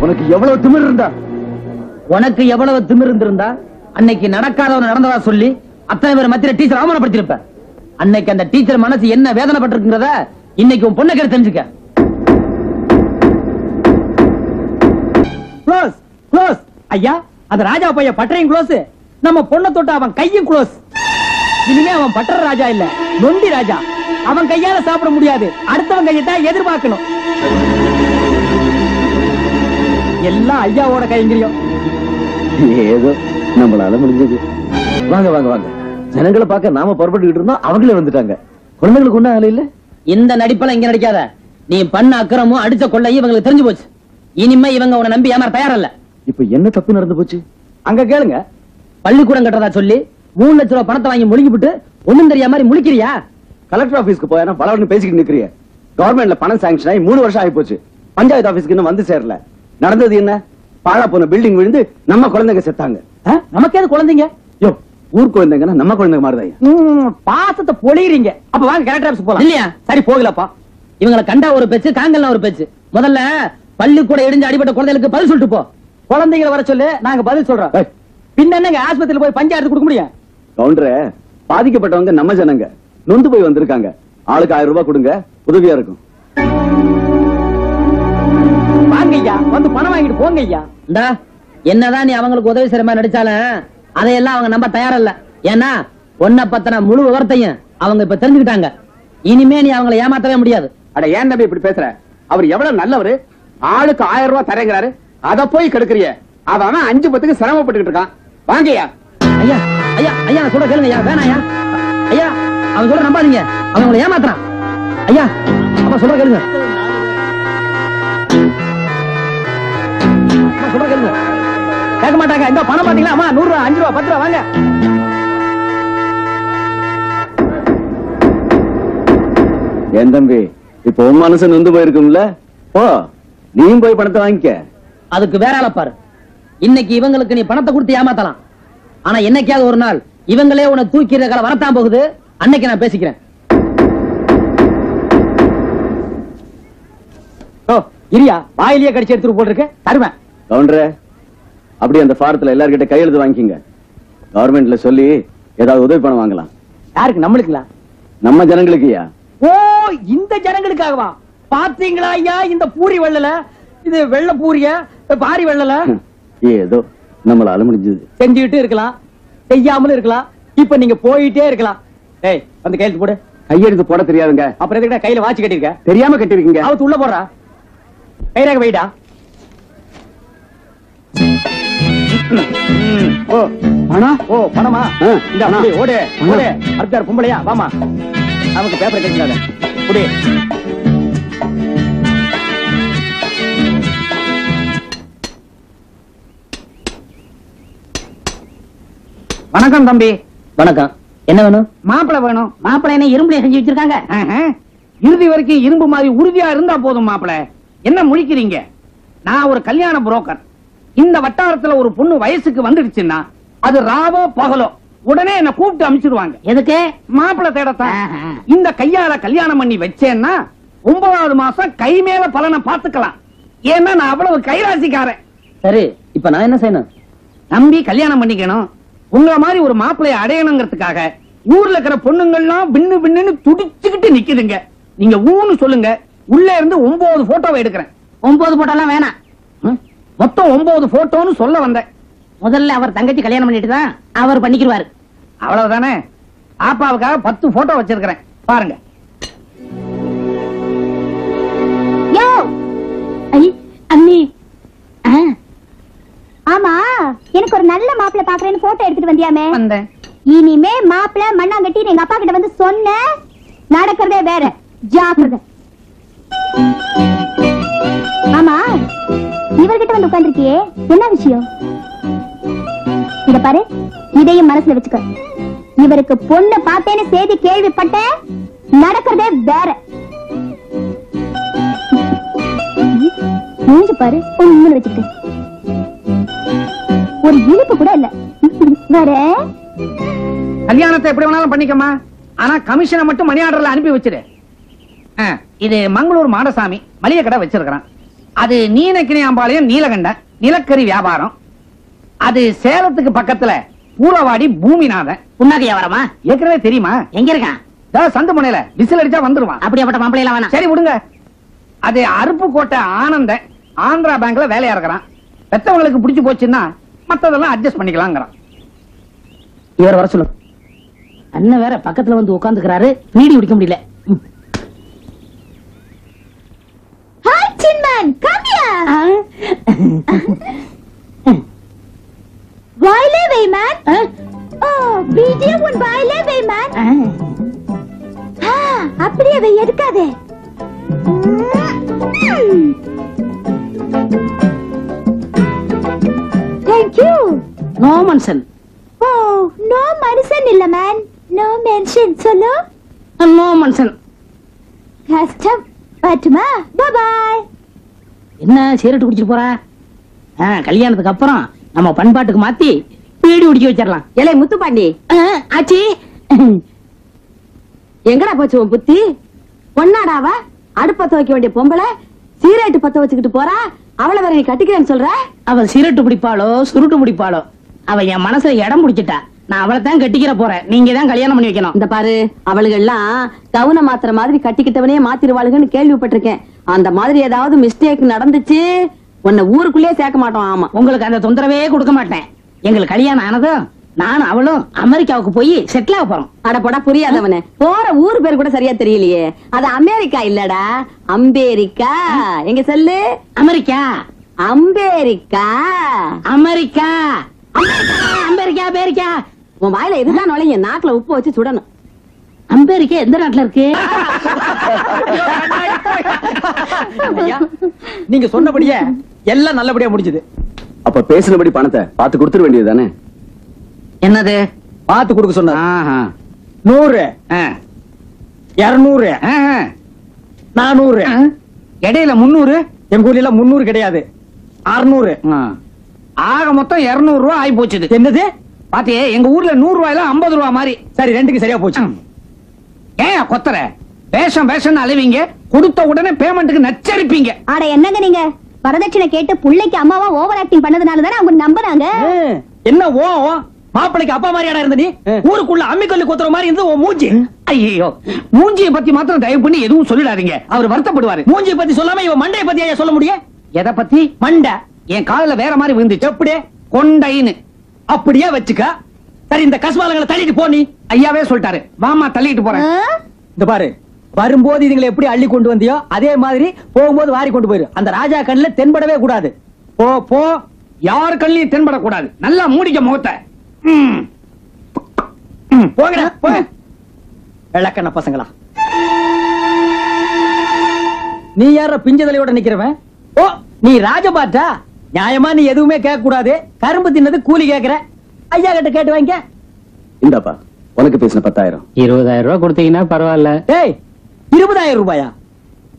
உனக்கு எவ்வளவு திமிர் இருந்தா? உனக்கு எவ்வளவு திமிர் இருந்திருந்தா அன்னைக்கு நடக்காதவன் நடந்ததா சொல்லி அத்தனை பேர் மத்தியில டீச்சர் அவமானப்படுத்திருப்ப. அன்னைக்கு அந்த டீச்சர் மனசு என்ன வேதனைப்பட்டிருக்கிறத இன்னைக்கு உன் பொண்ணை தெரிஞ்சுக்க. Close close. ஐயா, அது ராஜா பைய பட்டறையும் க்ளோஸ். நம்ம பொண்ணை தொட்டு அவன் கையும் க்ளோஸ். இனிமே அவன் பட்டர ராஜா இல்ல, நொண்டி ராஜா. அவன் கையால சாப்பிட முடியாது, அடுத்தவன் கையத்தான் எதிர்பார்க்கணும். எல்லாம் ஐயாவோட கைங்கரியம். ஏதோ நம்மளால முடிஞ்சது. வாங்க வாங்க வாங்க. ஜனங்களை பார்க்க நாம புறப்பட்டுக்கிட்டு இருந்தோம், அவங்களே வந்துட்டாங்க. குழந்தைகளுக்கு ஒண்ணும் ஆளு இல்ல. இந்த நடிப்பெல்லாம் இங்க நடிக்காத. நீ பண்ண அக்கிரமும் அடிச்ச கொள்ளையும் இவங்களுக்கு தெரிஞ்சு போச்சு. இனிமே இவங்க உன்னை நம்பி ஏமாற தயாரில்ல. இப்ப என்ன தப்பு நடந்து போச்சு? அங்க கேளுங்க. பள்ளிக்கூடம் கட்டுறதா சொல்லி 3 லட்சம் ரூபாய் பணத்தை வாங்கி முழுங்கிவிட்டு ஒண்ணும் தெரியாம மாதிரி முழிக்கிறியா? கலெக்டர் ஆபீஸ்க்கு போயா பலவன்னு பேசிக்கிட்டு நிக்கிறிய. கவர்மெண்ட்ல பணம் சாங்ஷன் ஆகி 3 வருஷம் ஆகி போச்சு. பஞ்சாயத்து ஆபீஸ்க்கு இன்னும் வந்து சேரல. நடந்தது என்ன? பாழா போன பில்டிங் விழுந்து நம்ம குழந்தைங்க செத்தாங்க. நமக்கு ஏது குழந்தைங்க? யோ, ஊர் குழந்தைங்கன்னா நம்ம குழந்தைங்க மாதிரிதான். பாசத்தை பொழியறீங்க. அப்ப வாங்க கலெக்டர் ஆபீஸ் போலாம். இல்லையா? சரி போகலப்பா. இவங்களை கண்டா ஒரு பேச்சு, காங்கல்னா ஒரு பேச்சு. முதல்ல பள்ளிக்கூட இடிஞ்சு அடிபட்ட குழந்தைகளுக்கு பதில் சொல்லிட்டு போ. குழந்தைகளை வர சொல்லு, நாங்க பதில் சொல்றோம். பின்ன என்னங்க ஆஸ்பத்திரியில போய் பஞ்சாயத்து கொடுக்க முடியும்? கவுண்டரே, பாதிக்கப்பட்டவங்க நம்ம ஜனங்க நொந்து போய் வந்திருக்காங்க. ஆளுக்கு 1000 ரூபாய் கொடுங்க, உதவியா இருக்கும். வாங்க ஐயா, வந்து பணம் வாங்கிட்டு போங்க ஐயா. இந்தா என்னதான் நீ அவங்களுக்கு உதவி செய்யற மாதிரி நடிச்சாலும் அதையெல்லாம் அவங்க நம்ப தயாரா இல்ல. ஏன்னா ஒன்ன பத்தின முழு விவரத்தையும் அவங்க இப்ப தெரிஞ்சுக்கிட்டாங்க. இனிமே நீ அவங்களை ஏமாத்தவே முடியாது. அட ஏன் தம்பி இப்படி பேசுற? அவர் எவ்வளவு நல்லவரு. ஆளுக்கு 1000 ரூபாய் தரேங்கிறாரு, அத போய் கெடுக்கிறிய. அவன் 5 10க்கு சிரமப்பட்டுக்கிட்டு இருக்கான். வாங்கய்யா. ஐயா ஐயா ஐயா சொல்ற கேளுங்க ஐயா. வேணாம் ஐயா. ஐயா அவன் சொல்ற நம்பாதீங்க, அவன் உங்களை ஏமாத்துறான். ஐயா அப்ப சொல்ற கேளுங்க. சொல்ற கேளுங்க. கேட்க மாட்டாங்க. இந்த பணம் பாத்தீங்களா? அம்மா 100 ரூபா, 5 ரூபா, 10 ரூபா வாங்க. ஏன் தம்பி, இப்ப உன் மனசு நொந்து போயிருக்கும்ல? போ, நீயும் போய் பணத்தை வாங்கிக்க. அதுக்கு வேற ஆள பாரு. இன்னைக்கு இவங்களுக்கு நீ பணத்தை கொடுத்து ஏமாத்தலாம். ஆனா என்னைக்காவது ஒரு நாள் இவங்களே உன்னை தூக்கிற காலம் வரத்தான் போகுது. அன்னைக்கு நான் பேசிக்கிறேன். ஓ இரியா, வாயிலேயே கடிச்சு எடுத்துட்டு போட்டிருக்க, தருவேன். கவுண்டரே, அப்படி அந்த ஃபாரத்துல எல்லார்கிட்ட கையெழுத்து வாங்கிக்கங்க. கவர்மெண்ட்ல சொல்லி ஏதாவது உதவி பணம் வாங்கலாம். யாருக்கு? நம்மளுக்குங்களா? நம்ம ஜனங்களுக்குயா? ஓ இந்த ஜனங்களுக்காகவா? பாத்தீங்களா ஐயா இந்த பூரி வெள்ளல? இது வெள்ள பூரிய பாரி வெள்ளல. ஏதோ நம்மளால முடிஞ்சது. செஞ்சுக்கிட்டு இருக்கலாம், செய்யாமலும் இருக்கலாம். இப்ப நீங்க போயிட்டே இருக்கலாம். ஏய் வந்து கையெழுத்து போடு. கையெழுத்து போட தெரியாதுங்க. அப்புறம் எதுக்கு கையில வாட்சி கட்டிருக்க? தெரியாம கட்டிருக்கீங்க. அவத்து உள்ள போடுறா. கைராக வைடா. ஓ பணம்? ஓ பணமா? இந்த அப்படி ஓடு ஓடு. அடுத்தார் பொம்பளையா? வாமா, நமக்கு பேப்பர் கேட்காத. குடி. வணக்கம் தம்பி. வணக்கம். என்ன வேணும்? மாப்பிளை வேணும். மாப்பிளை என்ன இரும்புல செஞ்சு வச்சிருக்காங்க? இறுதி வரைக்கும் இரும்பு மாதிரி உறுதியா இருந்தா போதும். மாப்பிளை என்ன முழிக்கிறீங்க? நான் ஒரு கல்யாண புரோக்கர். இந்த வட்டாரத்துல ஒரு பொண்ணு வயசுக்கு வந்துடுச்சுன்னா அது ராவோ பகலோ உடனே என்ன கூப்பிட்டு அனுப்பிச்சிடுவாங்க. எதுக்கு? மாப்பிளை தேடத்தான். இந்த கையால கல்யாணம் பண்ணி வச்சேன்னா 9வது மாசம் கை மேல பலனை பாத்துக்கலாம். ஏன்னா நான் அவ்வளவு கைராசிக்காரன். சரி, இப்ப நான் என்ன செய்யணும்? நம்பி கல்யாணம் பண்ணிக்கணும். உங்களை மாதிரி ஒரு மாப்பிளைய அடையணுங்கிறதுக்காக ஊர்ல இருக்கிற பொண்ணுங்கள்லாம் பின்னு பின்னு துடிச்சுக்கிட்டு நிக்குதுங்க. நீங்க ஊன்னு சொல்லுங்க, உள்ள இருந்து 9 போட்டோவை எடுக்கிறேன். 9 போட்டோலாம் வேணாம், மொத்தம் 9 போட்டோன்னு சொல்ல வந்தேன். முதல்ல அவர் தங்கச்சி கல்யாணம் பண்ணிட்டு தான் அவர் பண்ணிக்குவாரு. அவ்வளவுதானே? ஆப்பாவுக்காக 10 போட்டோ வச்சிருக்கிறேன், பாருங்க. அண்ணி, ஆமா எனக்கு ஒரு நல்ல மாப்பிளை பாக்குறேன்னு போட்டோ எடுத்துட்டு வந்தியாமே? வந்தேன். இனிமே மாப்பிளை மண்ணாங்கட்டி எங்க அப்பா கிட்ட வந்து சொன்ன நடக்கிறதே வேற. ஜாக்கிரதை. ஆமா இவர்கிட்ட வந்து உட்கார்ந்துருக்கியே, என்ன விஷயம்? இத பாரு, இதையும் மனசுல வச்சுக்க. இவருக்கு பொண்ணு பார்த்தேன்னு செய்தி கேள்விப்பட்ட நடக்கிறதே வேற. மூஞ்சு பாரு, ஒண்ணு வச்சுக்க. ஒரு இழுப்பு கூட இல்ல. வேற கல்யாணத்தை எப்படி வேணாலும் பண்ணிக்கமா, ஆனா கமிஷனை மட்டும் மணி ஆர்டர்ல அனுப்பி வச்சிரு. இது மங்களூர் மாடசாமி மளிகை கடை வச்சிருக்கிறான். அது நீலக்கிணியாம்பாளையம் நீலகண்ட நிலக்கரி வியாபாரம். அது சேலத்துக்கு பக்கத்துல பூலவாடி பூமிநாதன். புண்ணாக்கு வியாபாரமா? ஏற்கனவே தெரியுமா? எங்க இருக்கான்? சந்து முனையில விசில் அடிச்சா வந்துருவான். அப்படியாப்பட்ட மாப்பிள்ளை எல்லாம் வேணாம். சரி விடுங்க. அது அருப்புக்கோட்டை ஆனந்த ஆந்திரா பேங்க்ல வேலையா இருக்கிறான். பெத்தவங்களுக்கு பிடிச்சு போச்சுன்னா மத்ததெல்லாம் அட்ஜஸ்ட் பண்ணிக்கலாங்கிறான். இவர் வர சொல்லு. அண்ணன் வேற பக்கத்துல வந்து உட்கார்ந்துக்கிறாரு, பீடி குடிக்க முடியல. Hi, Tin Man, come here. வாயிலே வை man. Oh, வீடியோ உன் வாயிலே வை man. அப்படியே வை, எடுக்காதே. Thank you. No mention. Oh, no மனுஷன் இல்ல man. No mention. சொல்லு. No mention. கஷ்டம். பட்டுமா? Bye bye. என்ன சிகரெட் குடிச்சிட்டு போறா? கல்யாணத்துக்கு அப்புறம் நம்ம பண்பாட்டுக்கு மாத்தி பீடி குடிக்க வச்சிடலாம். ஏலே முத்துப்பாண்டி, ஆச்சி எங்கடா போச்சு உன் புத்தி? பொண்ணாடாவா? அடுப்ப துவைக்க வேண்டிய பொம்பளை சீரேட்டு பத்த வச்சுக்கிட்டு போறா. அவளை வேற நீ கட்டிக்கிறேன்னு சொல்ற? அவ சிகரெட்டு பிடிப்பாளோ சுருட்டு பிடிப்பாளோ, அவ என் மனசுல இடம் பிடிச்சிட்டா. நான் அவளை தான் கட்டிக்கிற போறேன். நீங்க தான் கல்யாணம் பண்ணி வைக்கணும். இந்த பாரு, அவளுகள் எல்லாம் கவுன மாத்திர மாதிரி கட்டிக்கிட்டவனே மாத்திருவாளுகன்னு கேள்விப்பட்டிருக்கேன். அந்த மாதிரி ஏதாவது மிஸ்டேக் நடந்துச்சு, உன்னை ஊருக்குள்ளேயே சேர்க்க மாட்டோம். ஆமா, உங்களுக்கு அந்த தொந்தரவே கொடுக்க மாட்டேன். எங்களுக்கு கல்யாணம் ஆனதும் நானும் அவளும் அமெரிக்காவுக்கு போய் செட்டில் ஆக போறோம். அடப்படா புரியாதவனே, போற ஊரு பேர் கூட சரியா தெரியலையே. அது அமெரிக்கா இல்லடா, அம்பேரிக்கா. எங்க சொல்லு? அமெரிக்கா. அம்பேரிக்கா. அமெரிக்கா. அமெரிக்கா. அமெரிக்கா. உன் வாயில இதுதான் நுழைய, நாக்குல உப்பு வச்சு சுடணும். அமெரிக்கா எந்த நாட்டுல இருக்கு? நீங்க சொன்னபடியே எல்லாம் நல்லபடியா முடிஞ்சது. அப்ப பேசினபடி பணத்தை பார்த்து கொடுத்துட வேண்டியது தானே? என்னது பார்த்து கொடுக்க சொன்ன? 100, 200, 400, இடையில 300. எங்க ஊர்ல 300 கிடையாது, 600. ஆக மொத்தம் 200 ரூபாய் ஆகி போச்சுது. என்னது? பாத்தியே, எங்க ஊர்ல 100 ரூபாயில 50 ரூபாய் மாதிரி. சரி, ரெண்டுக்கு சரியா போச்சு. ஏன் கொத்தர வேஷம் வேஷம் அலைவீங்க? கொடுத்த உடனே பேமெண்ட்டுக்கு நச்சரிப்பீங்க. அட என்னங்க நீங்க வரதட்சணை கேட்டு புள்ளைக்கு அம்மாவா ஓவர் ஆக்டிங் பண்ணதுனால தானே அவங்க நம்புறாங்க. என்ன மாப்பிளைக்கு அப்பா மாதிரியாடா இருந்த நீ? ஊருக்குள்ள அம்மிக்கல்லு கொத்துற மாதிரி இருந்து உன் மூஞ்சி. ஐயோ, மூஞ்சியை பத்தி மாத்திரம் தயவு பண்ணி எதுவும் சொல்லிடாதீங்க, அவர் வருத்தப்படுவாரு. மூஞ்சியை பத்தி சொல்லாம இவன் மண்டைய பத்தி சொல்ல முடியும்? எதை பத்தி? மண்டை. என் காதுல வேற மாதிரி விழுந்துச்சு. எப்படி? கொண்டைன்னு. அப்படியே வச்சுக்க. சரி, இந்த கஸ்மாலங்களை தள்ளிட்டு போ. நீ ஐயாவே சொல்லிட்டாரு, வாமா தள்ளிட்டு போறேன். இந்த பாரு, வரும்போது இதுங்களை எப்படி அள்ளி கொண்டு வந்தியோ அதே மாதிரி போகும்போது வாரி கொண்டு போயிரு. அந்த ராஜா கண்ணுல தென்படவே கூடாது. போ போ, யார் கண்ணிலையும் தென்படக்கூடாது. நல்லா மூடிக்க முகத்தை. போங்கடா, போங்க. வெள்ளக்கண்ண பசங்களா, நீ யார பிஞ்சதலையோட நிக்கிறவன்? ஓ, நீ ராஜபாட்டா? நியாயமா நீ எதுவுமே கேட்க கூடாது. கரும்பு தின்னது கூலி கேக்குற. ஐயா கிட்ட கேட்டு வாங்க. இந்தாப்பா, உனக்கு பேசின 10,000. 20,000 ரூபாய் கொடுத்தீங்கன்னா பரவாயில்ல. ஏய், 20,000 ரூபாயா?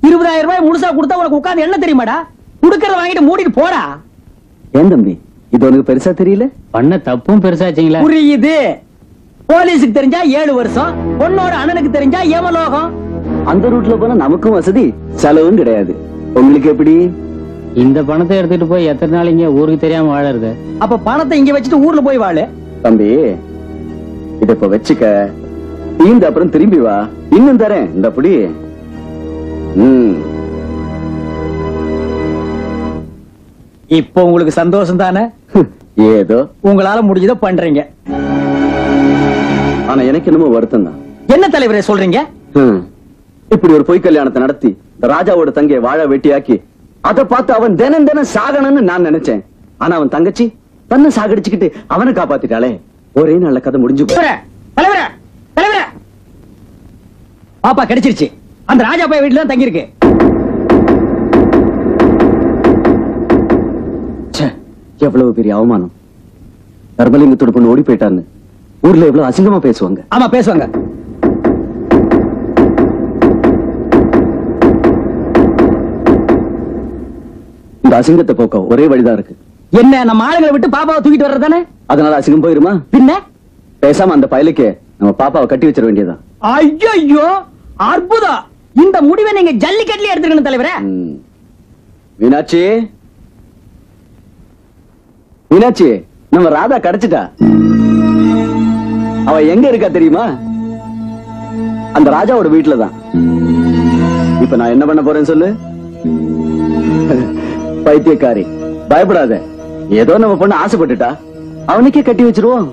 20,000 ரூபாய் முழுசா கொடுத்தா உனக்கு உட்கார்ந்து என்ன தெரியுமாடா? குடுக்கறத வாங்கிட்டு மூடிட்டு போடா. ஏன் தம்பி, இது உனக்கு பெருசா தெரியல? பண்ண தப்பும் பெருசாச்சுங்களா? புரியுது. போலீஸுக்கு தெரிஞ்சா 7 வருஷம், பொண்ணோட அண்ணனுக்கு தெரிஞ்சா ஏமலோகம். அந்த ரூட்ல போனா நமக்கும் வசதி, செலவும் கிடையாது. உங்களுக்கு எப்படி? இந்த பணத்தை எடுத்துட்டு போய் எத்தனை நாள் இங்க ஊருக்கு தெரியாம வாழறது? அப்ப பணத்தை இங்க வச்சுட்டு ஊர்ல போய் வாழு. தம்பி, இத இப்ப வச்சுக்க, இந்த அப்புறம் திரும்பி வா, இன்னும் தரேன். இந்த அப்படி இப்போ உங்களுக்கு சந்தோஷம் தானே? ஏதோ உங்களால முடிஞ்சத பண்றீங்க. ஆனா எனக்கு என்னமோ வருத்தம் தான். என்ன தலைவரே சொல்றீங்க? இப்படி ஒரு பொய் கல்யாணத்தை நடத்தி இந்த ராஜாவோட தங்கையை வாழ வெட்டியாக்கி அதை பார்த்து அவன் தினம் தினம் சாகணும்னு நான் நினைச்சேன். ஆனா அவன் தங்கச்சி தன்னை சாகடிச்சுக்கிட்டு அவனை காப்பாத்திட்டாளே. ஒரே நல்ல கதை முடிஞ்சு போச்சு. தலைவரே, தலைவரே, பாப்பா கிடைச்சிருச்சு. அந்த ராஜா பைய வீட்டுல தான் தங்கி இருக்கு. எவ்வளவு பெரிய அவமானம். தர்மலிங்கத்தோட பொண்ணு ஓடி போயிட்டான்னு ஊர்ல எவ்வளவு அசிங்கமா பேசுவாங்க. ஆமா, பேசுவாங்க. இந்த அசிங்கத்தை போக்க ஒரே வழிதான் இருக்கு. என்ன, நம்ம ஆளுங்களை விட்டு பாப்பாவை தூக்கிட்டு வர்றதானே? அதனால அசிங்கம் போயிருமா? பின்ன பேசாம அந்த பயலுக்கு நம்ம பாப்பாவை கட்டி வச்சிட வேண்டியதான். ஐயோ, அற்புதம். இந்த முடிவை நீங்க ஜல்லிக்கட்டுல எடுத்துக்கணும் தலைவரே. மீனாட்சி, மீனாட்சி, நம்ம ராதா கிடைச்சிட்டா. அவ எங்க இருக்கா தெரியுமா? அந்த ராஜாவோட வீட்டுலதான். இப்ப நான் என்ன பண்ண போறேன்னு சொல்லு. பைத்தியக்காரி, பயப்படாத. ஏதோ நம்ம பொண்ணு ஆசைப்பட்டுட்டா, அவனுக்கே கட்டி வச்சிருவோம்.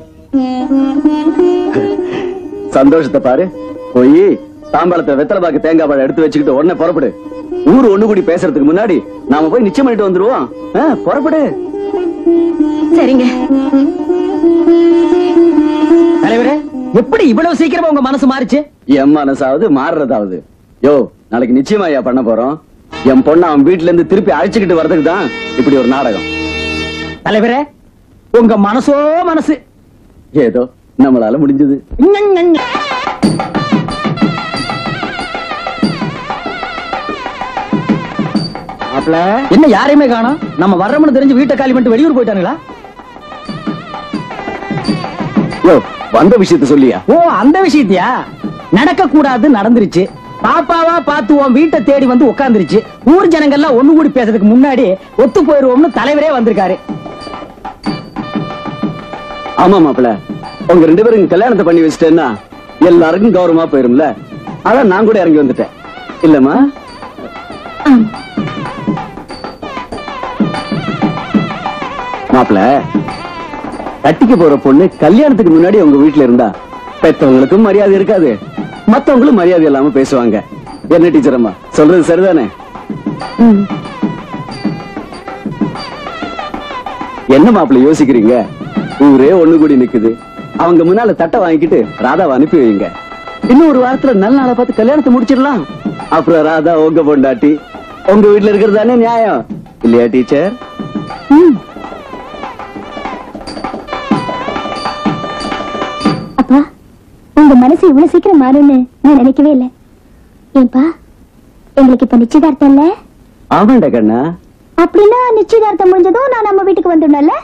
சந்தோஷத்தை பாரு. போய் தாம்பாளத்தை வெத்தலை பாக்கு தேங்காய் பழம் எடுத்து வச்சுக்கிட்டு உடனே புறப்படு. ஊர் ஒண்ணு கூடி பேசுறதுக்கு முன்னாடி நாம போய் நிச்சயம் பண்ணிட்டு வந்துருவோம். புறப்படு. சரிங்க தலைவரே, எப்படி இவ்வளவு சீக்கிரமா உங்க மனசு மாறிச்சு? என் மனசாவது மாறுறதாவது. யோ, நாளைக்கு நிச்சயமாயா பண்ண போறோம். என் பொண்ணு அவன் வீட்டுல இருந்து திருப்பி அழைச்சுக்கிட்டு வர்றதுக்கு தான் இப்படி ஒரு நாடகம். தலைவரே, உங்க மனசோ மனசு. ஏதோ நம்மளால முடிஞ்சது. என்ன யாரையுமே காணோம்? நம்ம வர்றோம்னு தெரிஞ்சு வீட்டை காலி பண்ணிட்டு வெளியூர் போயிட்டாங்களா? யோ, வந்த விஷயத்த சொல்லியா? ஓ, அந்த விஷயத்தியா? நடக்க கூடாது நடந்துருச்சு. பாப்பாவா பார்த்து உன் வீட்டை தேடி வந்து உட்கார்ந்துருச்சு. ஊர் ஜனங்கள்லாம் ஒண்ணு கூடி பேசுறதுக்கு முன்னாடி ஒத்து போயிருவோம்னு தலைவரே வந்திருக்காரு. ஆமா மாப்பிள, உங்க 2 பேரும் கல்யாணத்தை பண்ணி வச்சிட்டேன்னா எல்லாருக்கும் கௌரவமா போயிரும்ல. அதான் நான் கூட இறங்கி வந்துட்டேன். இல்லம்மா? மாப்பிள, கட்டிக்கு போற பொண்ணு கல்யாணத்துக்கு முன்னாடி உங்க வீட்டுல இருந்தா பெத்தவங்களுக்கும் மரியாதை இருக்காது, மத்தவங்களும் மரியாதை இல்லாம பேசுவாங்க. என்ன டீச்சர் அம்மா சொல்றது சரிதானே? என்ன மாப்பிள யோசிக்கிறீங்க? ஊரே ஒண்ணு கூடி நிக்குது. அவங்க முன்னால தட்டை வாங்கிக்கிட்டு ராதாவை அனுப்பி வைங்க. இன்னும் ஒரு வாரத்துல நல்ல நாளை பார்த்து கல்யாணத்தை முடிச்சிடலாம். அப்புறம் ராதா உங்க பொண்டாட்டி உங்க வீட்டுல இருக்கிறது தானே நியாயம் இல்லையா டீச்சர்? அப்பா, உங்க மனசு இவ்வளவு சீக்கிரம் மாறும்னு நான் நினைக்கவே இல்லை. ஏன்பா, எங்களுக்கு இப்ப நிச்சயதார்த்தம் இல்ல? ஆமாண்டா கண்ணா. அப்படின்னா நிச்சயதார்த்தம் முடிஞ்சதும் நான் நம்ம வீட்டுக்கு வந்துடணும்ல?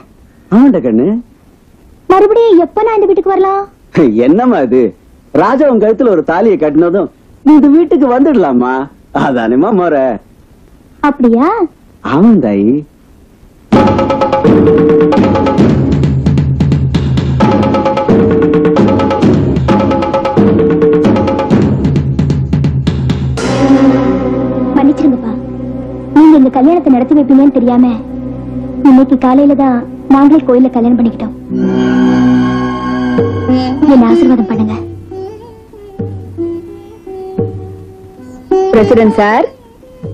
ஆமாண்டா கண்ணு. மறுபடியும் எப்ப நான் இந்த வீட்டுக்கு வரலாம்? என்னம்மா இது? ராஜா உங்க கழுத்துல ஒரு தாலியை கட்டினதும் இந்த வீட்டுக்கு வந்துடலாமா? அதானேமா முறை. அப்படியா? ஆமாந்தாயி. மன்னிச்சிருங்கப்பா, நீங்க இந்த கல்யாணத்தை நடத்தி வைப்பீங்கன்னு தெரியாம இன்னைக்கு காலையில தான் நாங்கள் கோயில கல்யாணம் பண்ணிக்கிட்டோம். என்ன ஆசீர்வாதம் பண்ணுங்க. பிரசிடென்ட் சார்,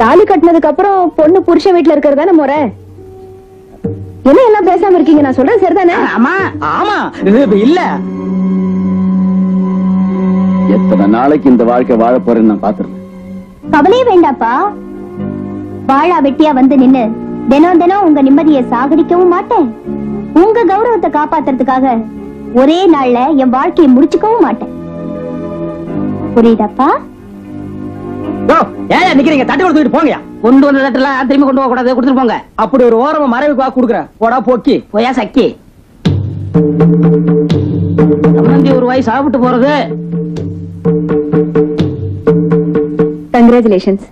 தாலி கட்டினதுக்கு அப்புறம் பொண்ணு புருஷன் வீட்டுல இருக்கிறதான முறை. என்ன எல்லாம் பேசாம இருக்கீங்க? நான் சொல்றேன் சரிதானே? ஆமா ஆமா, இது இல்ல. எத்தனை நாளைக்கு இந்த வாழ்க்கை வாழ போறேன்னு நான் பாத்துறேன். கவலையே வேண்டாப்பா. வாழா வெட்டியா வந்து நின்னு தினம் தினம் உங்க நிம்மதியை சாகடிக்கவும் மாட்டேன். உங்க கௌரவத்தை காப்பாத்துறதுக்காக ஒரே நாள்ல என் வாழ்க்கையை முடிச்சுக்கவும் மாட்டேன். புரியுதாப்பா? ஏன் நிக்கிறீங்க? தட்டு கொடுத்துட்டு போங்கயா. கொண்டு வந்த தட்டெல்லாம் திரும்பி கொண்டு போக கூடாது, கொடுத்துட்டு போங்க. அப்படி ஒரு ஓரமா மறைவுக்கு வா கொடுக்குறேன். போடா போக்கி. போயா சக்கி. சம்பந்தி ஒரு வாய் சாப்பிட்டு போறது. கங்க்ராச்சுலேஷன்ஸ்.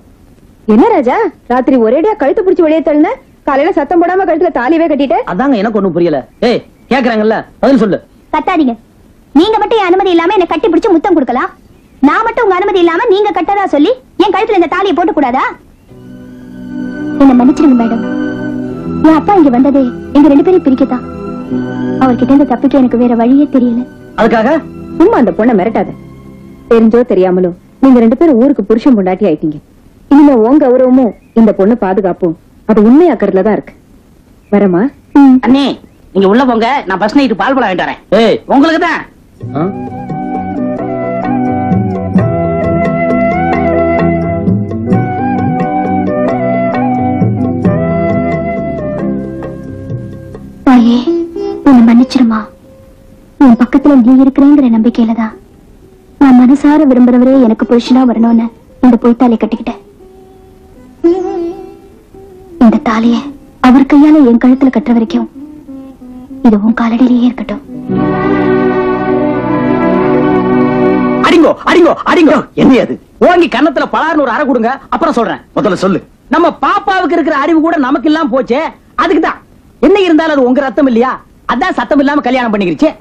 என்ன ராஜா, ராத்திரி ஒரேடியா கழுத்து பிடிச்சி வெளியே தள்ளின, காலையில சத்தம் போடாம கழுத்துல தாலியவே கட்டிட்ட? அதாங்க எனக்கு ஒண்ணும் புரியல. ஏய், கேக்குறாங்கல்ல, பதில் சொல்லு. கத்தாதீங்க. நீங்க மட்டும் என் அனுமதி இல்லாம என்ன கட்டி பிடிச்சு முத்தம் கொடுக்கலாம். நான் மட்டும் உங்க அனுமதி இல்லாம நீங்க கட்டதா சொல்லி என் கழுத்துல இந்த தாலியை போட்டு கூடாதா? என்ன மன்னிச்சிருங்க மேடம். என் அப்பா இங்க வந்ததே எங்க 2 பேரையும் பிரிக்கத்தான். அவர்கிட்ட இருந்து தப்பிக்க எனக்கு வேற வழியே தெரியல. அதுக்காக சும்மா அந்த பொண்ணை மிரட்டாத. தெரிஞ்சோ தெரியாமலோ நீங்க 2 பேரும் ஊருக்கு புருஷன் பொண்டாட்டி ஆயிட்டீங்க. இனிமே உங்க கௌரவமும் இந்த பொண்ணு பாதுகாப்பும் அது உண்மையாக்கறதுல தான் இருக்கு. வரமா? அண்ணே, நீங்க உள்ள போங்க. நான் பஸ் நைட்டு பால் பழம் வாங்கிட்டு வரேன். ஏய், உங்களுக்கு தான். தாயே, உன்னை மன்னிச்சிருமா. உன் பக்கத்துல நீ இருக்கிறேங்கிற நம்பிக்கையில தான் நான் மனசார விரும்புறவரே எனக்கு புருஷனா வரணும்னு இந்த பொய்த்தாலை கட்டிக்கிட்டேன். இந்த தாலிய அவர் கையால என் கழுத்துல கட்டுற வரைக்கும் இது உன் காலடியிலேயே இருக்கட்டும். அடிங்கோ அடிங்கோ அடிங்கோ. என்ன அது? ஓங்கி கன்னத்துல பலார்னு ஒரு அறை கொடுங்க, அப்புறம் சொல்றேன். முதல்ல சொல்லு. நம்ம பாப்பாவுக்கு இருக்கிற அறிவு கூட நமக்கு இல்லாம போச்சே, அதுக்குதான். என்ன இருந்தாலும் அது உங்க ரத்தம் இல்லையா? அதான் சத்தம் இல்லாம கல்யாணம் பண்ணிக்கிருச்சு.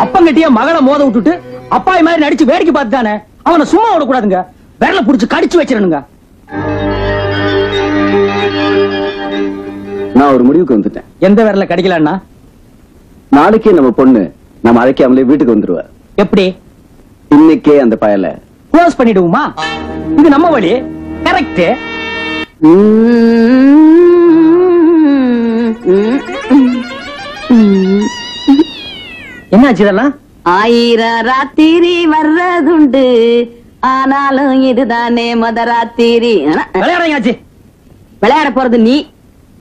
அப்பங்கட்டிய மகளை மோத விட்டுட்டு அப்பாய் மாதிரி நடிச்சு வேடிக்கை பார்த்து தானே அவனை சும்மா விடக்கூடாதுங்க. விரல புடிச்சு கடிச்சு வச்சிடணுங்க. நான் ஒரு முடிவுக்கு வந்துட்டேன். எந்த விரல கடிக்கலன்னா? நாளைக்கே நம்ம பொண்ணு நம்ம அழைக்காமலே வீட்டுக்கு வந்துருவா. எப்படி? இன்னைக்கே அந்த பயல க்ளோஸ் பண்ணிடுவோமா? இது நம்ம வழி. கரெக்ட். என்னாச்சு இதெல்லாம்? 1000 ராத்திரி வர்றதுண்டு, ஆனாலும் இதுதானே மொத ராத்திரி. விளையாடுறீங்களாச்சு. விளையாட போறது நீ.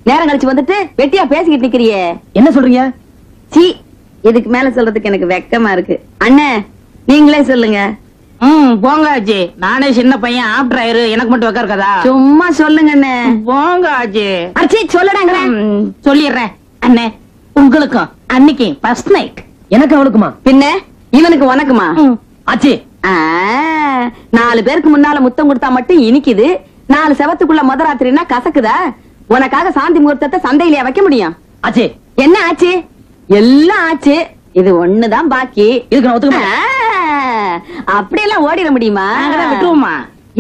நேரம் கழிச்சு வந்துட்டு வெட்டியா பேசிக்கிட்டு நிக்கிறியே. என்ன சொல்றீங்க? சீ, இதுக்கு மேல சொல்றதுக்கு எனக்கு வெக்கமா இருக்கு. அண்ணே, நீங்களே சொல்லுங்க. போங்க ஆச்சி. நானே சின்ன பையன், ஆப்டர் ஆயிரு. எனக்கு மட்டும் வைக்க இருக்கதா? சும்மா சொல்லுங்க அண்ணே. போங்க ஆச்சி. அடிச்சி சொல்லுடாங்க. சொல்லிடுறேன் அண்ணே. உங்களுக்கும் அன்னைக்கு ஃபர்ஸ்ட் நைட். எனக்கு அவளுக்குமா? பின்ன இவனுக்கு உனக்குமா? ஆச்சி. 4 பேருக்கு முன்னால முத்தம் கொடுத்தா மட்டும் இனிக்குது, 4 செவத்துக்குள்ள முத ராத்திரினா கசக்குதா? உனக்காக சாந்தி முகூர்த்தத்தை சந்தையிலேயே வைக்க முடியும்? ஆச்சி. என்ன ஆச்சு? எல்லாம் ஆச்சு, இது ஒண்ணுதான் பாக்கி. இதுக்கு நான் ஒத்துக்க. அப்படியெல்லாம் ஓடிட முடியுமா? விட்டுருவோமா?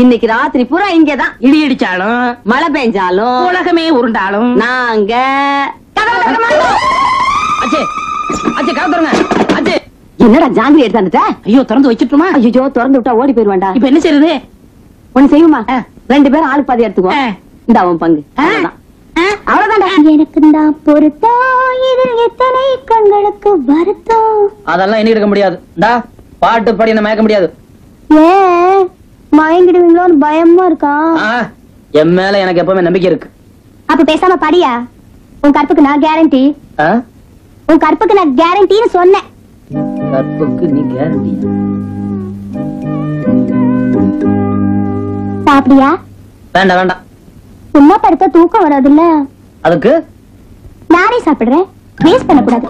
இன்னைக்கு ராத்திரி பூரா இங்கதான். இடி இடிச்சாலும் மழை பெஞ்சாலும் உலகமே உருண்டாலும் நாங்க கதவை திறக்க மாட்டோம். ஆச்சி, ஆச்சி கதவு திறங்க. ஆச்சி. என்னடா ஜாங்கிரி எடுத்தாந்துட்ட? ஐயோ திறந்து வச்சிட்டுமா? ஐயோ திறந்து விட்டா ஓடி போயிருவான்டா. இப்ப என்ன செய்யறது? ஒண்ணு செய்யுமா, 2 பேரும் ஆளுக்கு பாதி எடுத்துக்குவோம். இந்த அவன் பங்கு அவ்வளவுதான்டா. எனக்கு தான் பொறுத்தம், இதில் எத்தனை கண்களுக்கு வருத்தம். அதெல்லாம் எண்ணி எடுக்க முடியாது. இந்தா பாட்டு பாடி என்ன மயக்க முடியாது. ஏன் மயங்கிடுவீங்களோன்னு பயமா இருக்கா? என் மேல எனக்கு எப்பவுமே நம்பிக்கை இருக்கு. அப்ப பேசாம படியா. உன் கற்புக்கு நான் கேரண்டி. உன் கற்புக்கு நான் கேரண்டின்னு சொன்னேன். கற்புக்கு நீ கேரண்டி? சாப்பிடியா? வேண்டாம் வேண்டாம். சும்மா படுத்தா தூக்கம் வராதுல்ல, அதுக்கு நானே சாப்பிடுறேன். வேஸ்ட் பண்ணக்கூடாது.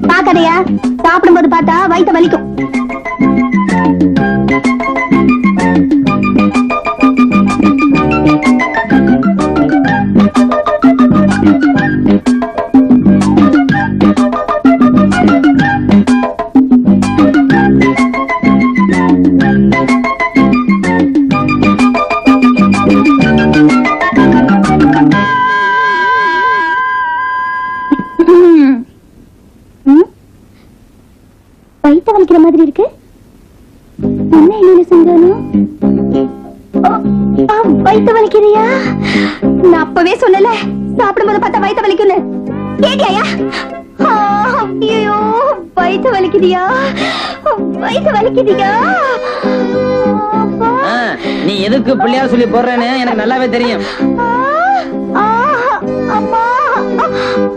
பாக்காதையா, சாப்பிடும்போது பார்த்தா வயித்த வலிக்கும். வயித்த வலிக்கிற மாதிரி இருக்கு. என்ன என்ன செஞ்சாலும் வயித்த வலிக்கிறியா? நான் அப்பவே சொல்லல சாப்பிடும்போது பார்த்தா வயித்த வலிக்குன்னு. கேட்டியா? ஐயோ, வயித்த வலிக்குதியா? வயித்த வலிக்குதியா? நீ எதுக்கு பிள்ளையா சொல்லி போடுறேன்னு எனக்கு நல்லாவே தெரியும். அம்மா,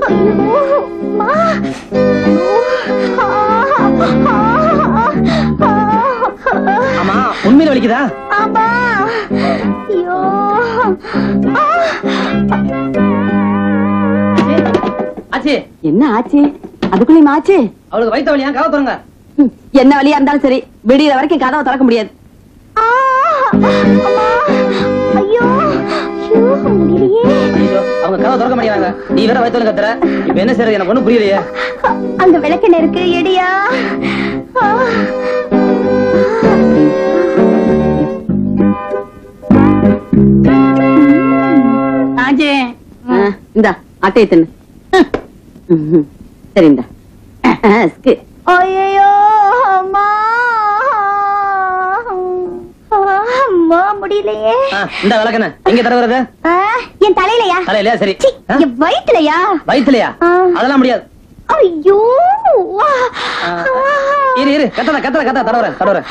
ஐயோ, அம்மா. ஆமா, உண்மையில வலிக்குதா? ஆமா. ஐயோ. ஆச்சி. என்ன ஆச்சு? அதுக்குள்ளயும் ஆச்சு. அவளுக்கு வயித்த வலியா? கதவை திறங்க. என்ன வழியா இருந்தாலும் சரி, விடியற வரைக்கும் கதவை திறக்க முடியாது. ஐயோ, முடியலையே. அவங்க கதவை திறக்க மாட்டேங்கிறாங்க. நீ வேற வயித்த வலி கத்துற. இப்ப என்ன செய்யறது? எனக்கு ஒண்ணும் புரியலையே. அங்க விளக்கெண்ணெய் இருக்கு, எடியா. ஆச்சி. இந்த அட்டையை தின்னு. சரி, இந்த ஐயோ, அம்மா. அம்மா, முடியலையே. இந்த விளக்கெண்ணெய் எங்க தடவுறது? என் தலையிலயா? தலையிலயா? சரி. என் வயிற்றுலயா? வயிற்றுலயா? அதெல்லாம் முடியாது. ஐயோ, இரு இரு, கத்தாத கத்தாத கத்தாத, தடவுறேன் தடவுறேன்.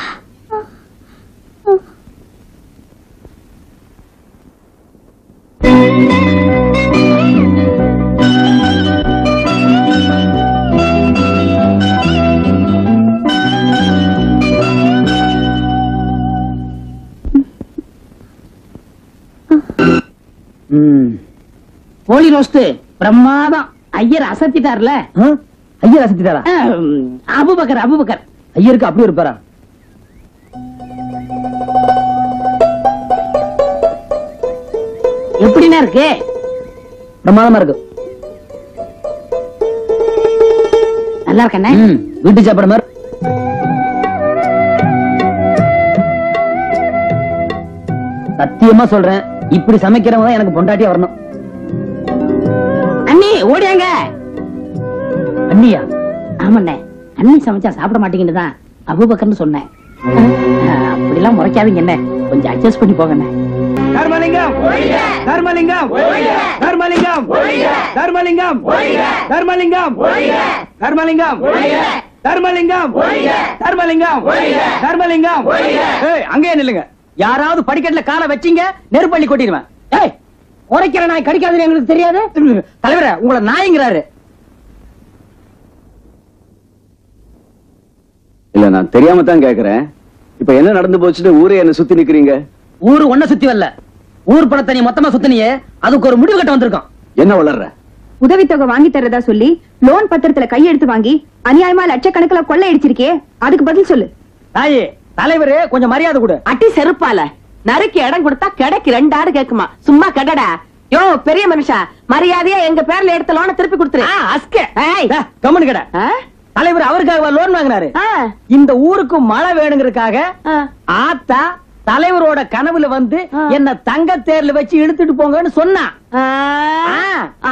கோழி ரோஸ்ட் பிரமாதம். ஐயர் அசத்திட்டார்ல. ஐயர் அசத்திட்டாரா? அபுபக்கர் அபுபக்கர். ஐயருக்கு அப்படி இருப்பாரா? எப்படின்னா இருக்கு? பிரமாதமா இருக்கு. நல்லா இருக்கண்ணே. வீட்டு சாப்பாடு மாதிரி. சத்தியமா சொல்றேன், இப்படி சமைக்கிறவங்க தான் எனக்கு பொண்டாட்டியா வரணும். ஓடியாங்க. அண்ணியா? ஆமாண்ணே, அண்ணி சமைச்சா சாப்பிட மாட்டீங்கன்னு தான் அபூபக்கர்னு சொன்னேன். அப்படிலாம் முறைக்காதீங்க என்ன, கொஞ்சம் அட்ஜஸ்ட் பண்ணி போங்கண்ணே. தர்மலிங்கம் தர்மலிங்கம் தர்மலிங்கம் தர்மலிங்கம் தர்மலிங்கம் தர்மலிங்கம் தர்மலிங்கம் தர்மலிங்கம் தர்மலிங்கம். அங்கே நில்லுங்க. யாராவது படிக்கட்டுல காலை வச்சீங்க நெருப்பள்ளி கொட்டிடுவேன். ஏய், உரைக்கிற நாய் கடிக்காதுன்னு எங்களுக்கு தெரியாது. தலைவரே, உங்களை நாய்ங்கிறாரு. இல்ல, நான் தெரியாம தான் கேக்குறேன். இப்ப என்ன நடந்து போச்சுன்னு ஊரே என்ன சுத்தி நிக்கிறீங்க? ஊரு ஒன்ன சுத்தி வரல, ஊர் பணத்தை நீ மொத்தமா சுத்தினியே, அதுக்கு ஒரு முடிவு கட்ட வந்திருக்கோம். என்ன வளர்ற? உதவித்தொகை வாங்கி தரதா சொல்லி லோன் பத்திரத்துல கையெழுத்து வாங்கி அநியாயமா லட்சக்கணக்கில் கொள்ளை அடிச்சிருக்கே, அதுக்கு பதில் சொல்லு. தாயே, தலைவரே கொஞ்சம் மரியாதை கொடு. அட்டி செருப்பால நறுக்கு இடம் கொடுத்தா கிடைக்கு 2 ஆடு கேக்குமா? சும்மா கடடா. யோ பெரிய மனுஷா, மரியாதையா எங்க பேர்ல எடுத்த லோனை திருப்பி கொடுத்துரு. கம்மனு கடை. தலைவர் அவருக்காக லோன் வாங்கினாரு. இந்த ஊருக்கு மழை வேணுங்கிறதுக்காக ஆத்தா தலைவரோட கனவுல வந்து என்ன தங்க தேர்ல வச்சு இழுத்துட்டு போங்கன்னு சொன்னா.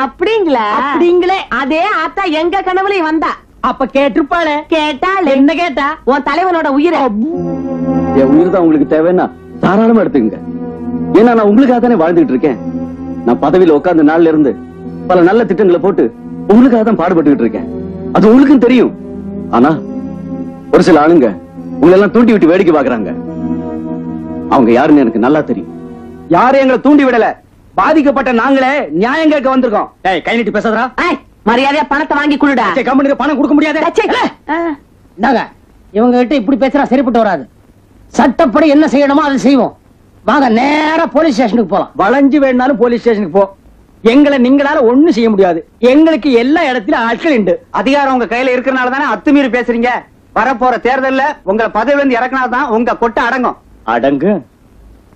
அப்படிங்களா? அப்படிங்களே. அதே ஆத்தா எங்க கனவுலயும் வந்தா. அப்ப கேட்டிருப்பாளே. கேட்டாள். என்ன கேட்டா? உன் தலைவனோட உயிரை. என் உயிர் தான் உங்களுக்கு தேவைன்னா தாராளமா எடுத்துக்கங்க. ஏன்னா நான் உங்களுக்காக தானே வாழ்ந்துட்டு இருக்கேன். நான் பதவியில உட்கார்ந்த நாள்ல இருந்து பல நல்ல திட்டங்களை போட்டு உங்களுக்காக தான் பாடுபட்டுக்கிட்டு இருக்கேன். அது உங்களுக்கும் தெரியும். ஆனா ஒரு சில ஆளுங்க உங்களை எல்லாம் தூண்டி விட்டு வேடிக்கை பாக்குறாங்க. அவங்க யாருன்னு எனக்கு நல்லா தெரியும். யாரும் எங்களை தூண்டி விடல. பாதிக்கப்பட்ட நாங்களே நியாயம் கேட்க வந்திருக்கோம். கை நீட்டி பேசாதடா. மரியாதையா பணத்தை வாங்கி கொடுடா. கம்பெனிக்கு பணம் கொடுக்க முடியாது. இவங்க கிட்ட இப்படி பேசுறா சரிப்பட்டு வராது. சட்டப்படி என்ன செய்யணுமோ அதை செய்வோம். வாங்க நேரா போலீஸ் ஸ்டேஷனுக்கு போலாம். வளைஞ்சு வேணாலும் போலீஸ் ஸ்டேஷனுக்கு போ. எங்களை நீங்களால ஒண்ணும் செய்ய முடியாது. எங்களுக்கு எல்லா இடத்திலும் ஆட்கள் உண்டு. அதிகாரம் உங்க கையில இருக்கிறனால தானே அத்துமீறி பேசுறீங்க. வரப்போற தேர்தல்ல உங்க பதவி வந்து இறக்குனாதான் உங்க கொட்டை அடங்கும். அடங்கு?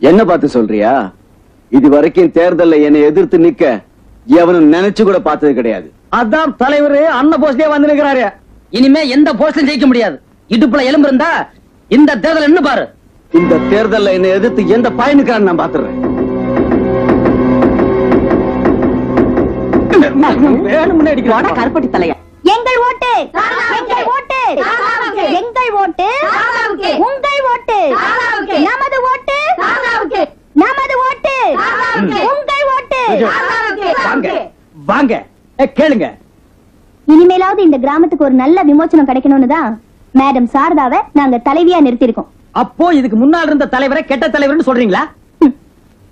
என்ன பார்த்து சொல்றியா? இது வரைக்கும் தேர்தல்ல என்னை எதிர்த்து நிக்க எவனும் நினைச்சு கூட பார்த்தது கிடையாது. அதான் தலைவர் அண்ணன் போஸ்டே வந்து நிக்கிறாரு. இனிமே எந்த போஸ்டும் ஜெயிக்க முடியாது. இடுப்புல எலும்பு இருந்தா இந்த தேர்தல் என்ன பாரு. இந்த தேர்தல்ல என்னை எதிர்த்து எந்த பயனுக்காரன் நான் பாத்துறேன். வேணும்னு அடிக்கிறான் கருப்பட்டி தலைய. எங்கள் ஓட்டு எங்கள் ஓட்டு எங்கள் ஓட்டு உங்கள் ஓட்டு நமது ஓட்டு நமது ஓட்டு உங்கள் ஓட்டு. வாங்க வாங்க கேளுங்க. இனிமேலாவது இந்த கிராமத்துக்கு ஒரு நல்ல விமோசனம் கிடைக்கணும்னு தான் மேடம் சாரதாவை நாங்க தலைவியா நிறுத்திருக்கோம். அப்போ இதுக்கு முன்னால் இருந்த தலைவரை கெட்ட தலைவர்னு சொல்றீங்களா?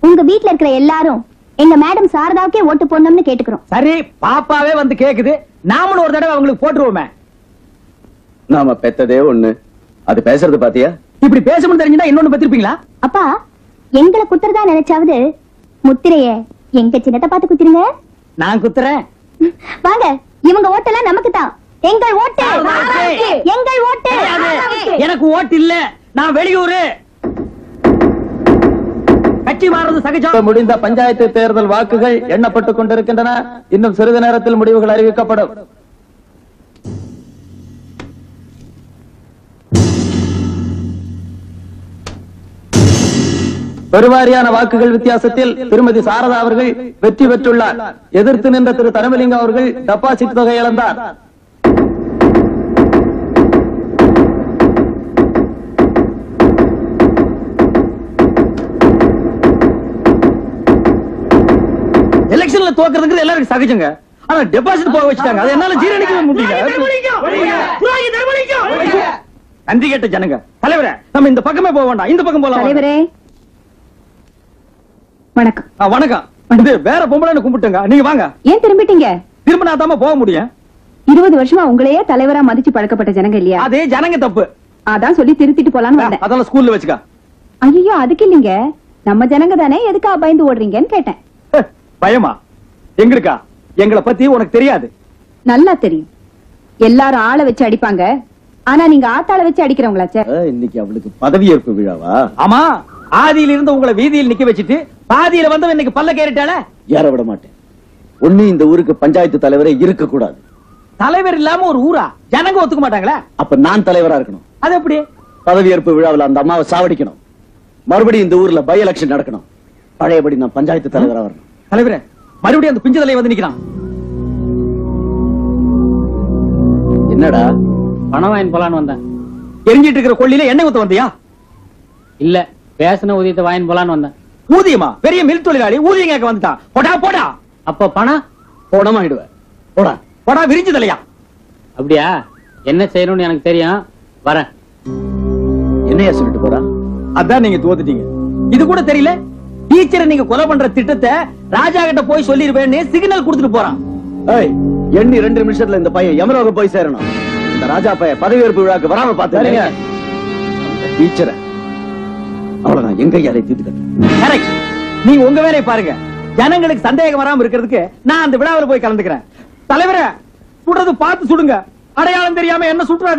உங்க வீட்ல இருக்கிற எல்லாரும் எங்க மேடம் சாரதாவுக்கே ஓட்டு போடணும்னு கேட்டுக்கிறோம். சரி, பாப்பாவே வந்து கேக்குது, நாமளும் ஒரு தடவை அவங்களுக்கு போட்டுருவோமே. நாம பெத்ததே ஒண்ணு, அது பேசுறது பாத்தியா? இப்படி பேசணும்னு தெரிஞ்சுதான் இன்னொன்னு பெற்றிருப்பீங்களா? அப்பா, எங்களை குத்துறதா நினைச்சாவது முத்திரைய எங்க சின்னத்தை பார்த்து குத்திருங்க. நான் குத்துறேன். வாங்க, இவங்க ஓட்டெல்லாம் நமக்கு தான். எங்கள் ஓட்டு எங்கள் ஓட்டு. எனக்கு ஓட்டு இல்ல, நான் வெளியூரு. கட்சி மாறுறது சகஜம். முடிந்த பஞ்சாயத்து தேர்தல் வாக்குகள் எண்ணப்பட்டுக் கொண்டிருக்கின்றன. இன்னும் சிறிது நேரத்தில் முடிவுகள் அறிவிக்கப்படும். பெருவாரியான வாக்குகள் வித்தியாசத்தில் திருமதி சாரதா அவர்கள் வெற்றி பெற்றுள்ளார். எதிர்த்து நின்ற திரு தனமலிங்கம் அவர்கள் டெபாசிட் தொகை இழந்தார். எலெக்ஷன்ல தோக்குறதுக்கு எல்லாருக்கும் சகஜங்க. ஆனா டெபாசிட் போக வச்சுட்டாங்க. அது என்னால ஜீரணிக்கவே முடியல. நன்றி கேட்ட ஜனங்க. தலைவரே, நம்ம இந்த பக்கமே போக வேண்டாம், இந்த பக்கம் போலாம். தலைவரே வணக்கம். வணக்கம். இது வேற பொம்பளைன்னு கும்பிட்டுங்க. நீங்க வாங்க. ஏன் திரும்பிட்டீங்க? திரும்ப நான் தாம போக முடியும். 20 வருஷமா உங்களையே தலைவரா மதிச்சு பழக்கப்பட்ட ஜனங்க இல்லையா? அதே ஜனங்க தப்பு. அதான் சொல்லி திருத்திட்டு போலான்னு வந்தேன். அதெல்லாம் ஸ்கூல்ல வச்சுக்க. ஐயோ, அதுக்கு இல்லைங்க. நம்ம ஜனங்க தானே, எதுக்கா பயந்து ஓடுறீங்கன்னு கேட்டேன். பயமா? எங்களுக்கா? எங்களை பத்தி உனக்கு தெரியாது. நல்லா தெரியும். எல்லாரும் ஆளை வச்சு அடிப்பாங்க, ஆனா நீங்க ஆத்தாள வச்சு அடிக்கிறவங்களாச்சே. இன்னைக்கு அவளுக்கு பதவியேற்பு விழாவா? ஆமா, ஆதியில இருந்து உங்களை வீதியில் நிக்க வச்சுட்டு பாதியில வந்து இன்னைக்கு பல்ல கேறிட்டால. ஏற விட மாட்டேன். ஒண்ணு இந்த ஊருக்கு பஞ்சாயத்து தலைவரே இருக்க கூடாது. தலைவர் இல்லாம ஒரு ஊரா? ஜனங்க ஒத்துக்க மாட்டாங்களா? அப்ப நான் தலைவரா இருக்கணும். அது எப்படி? பதவியேற்பு விழாவில் அந்த அம்மாவை சாவடிக்கணும். மறுபடியும் இந்த ஊர்ல பை எலெக்ஷன் நடக்கணும். பழையபடி நான் பஞ்சாயத்து தலைவரா வரணும். தலைவரே, மறுபடியும் அந்த பிஞ்சு தலையை வந்து நிக்கிறான். என்னடா? பணம் வாங்கி போலான்னு வந்தேன். எரிஞ்சிட்டு இருக்கிற கொள்ளியில எண்ணெய் ஊத்த வந்தியா? இல்ல, பேசின ஊதியத்தை வாங்கி போலான்னு வந்தேன். ஊதியமா? பெரிய மில் தொழிலாளி ஊதியம் கேட்க வந்துட்டான். போடா போடா. அப்ப பணம் போடமாயிடுவேன். போடா போடா விரிஞ்சு தலையா. அப்படியா? என்ன செய்யணும்னு எனக்கு தெரியும், வரேன். என்னையா சொல்லிட்டு போறா? அதான் நீங்க தோத்துட்டீங்க. இது கூட தெரியல. டீச்சரை நீங்க கொலை பண்ற திட்டத்தை ராஜா கிட்ட போய் சொல்லிருவேன்னு சிக்னல் கொடுத்துட்டு போறான். ஏய், எண்ணி 2 நிமிஷத்துல இந்த பையன் யமலோக போய் சேரணும். இந்த ராஜா பையன் பதவியேற்பு விழாக்கு வராம பாத்துறீங்க. டீச்சரை அவ்வளவுதான், எங்க கையாலே தீர்த்துக்க. கரெக்ட். நீங்க உங்க வேலையை பாருங்க. ஜனங்களுக்கு சந்தேகம் வராம இருக்கிறதுக்கு நான் அந்த விழாவில் போய் கலந்துக்கிறேன். தலைவரே, சுடுறது பார்த்து சுடுங்க. அடையாளம் தெரியாம என்ன சுட்டுறாரு.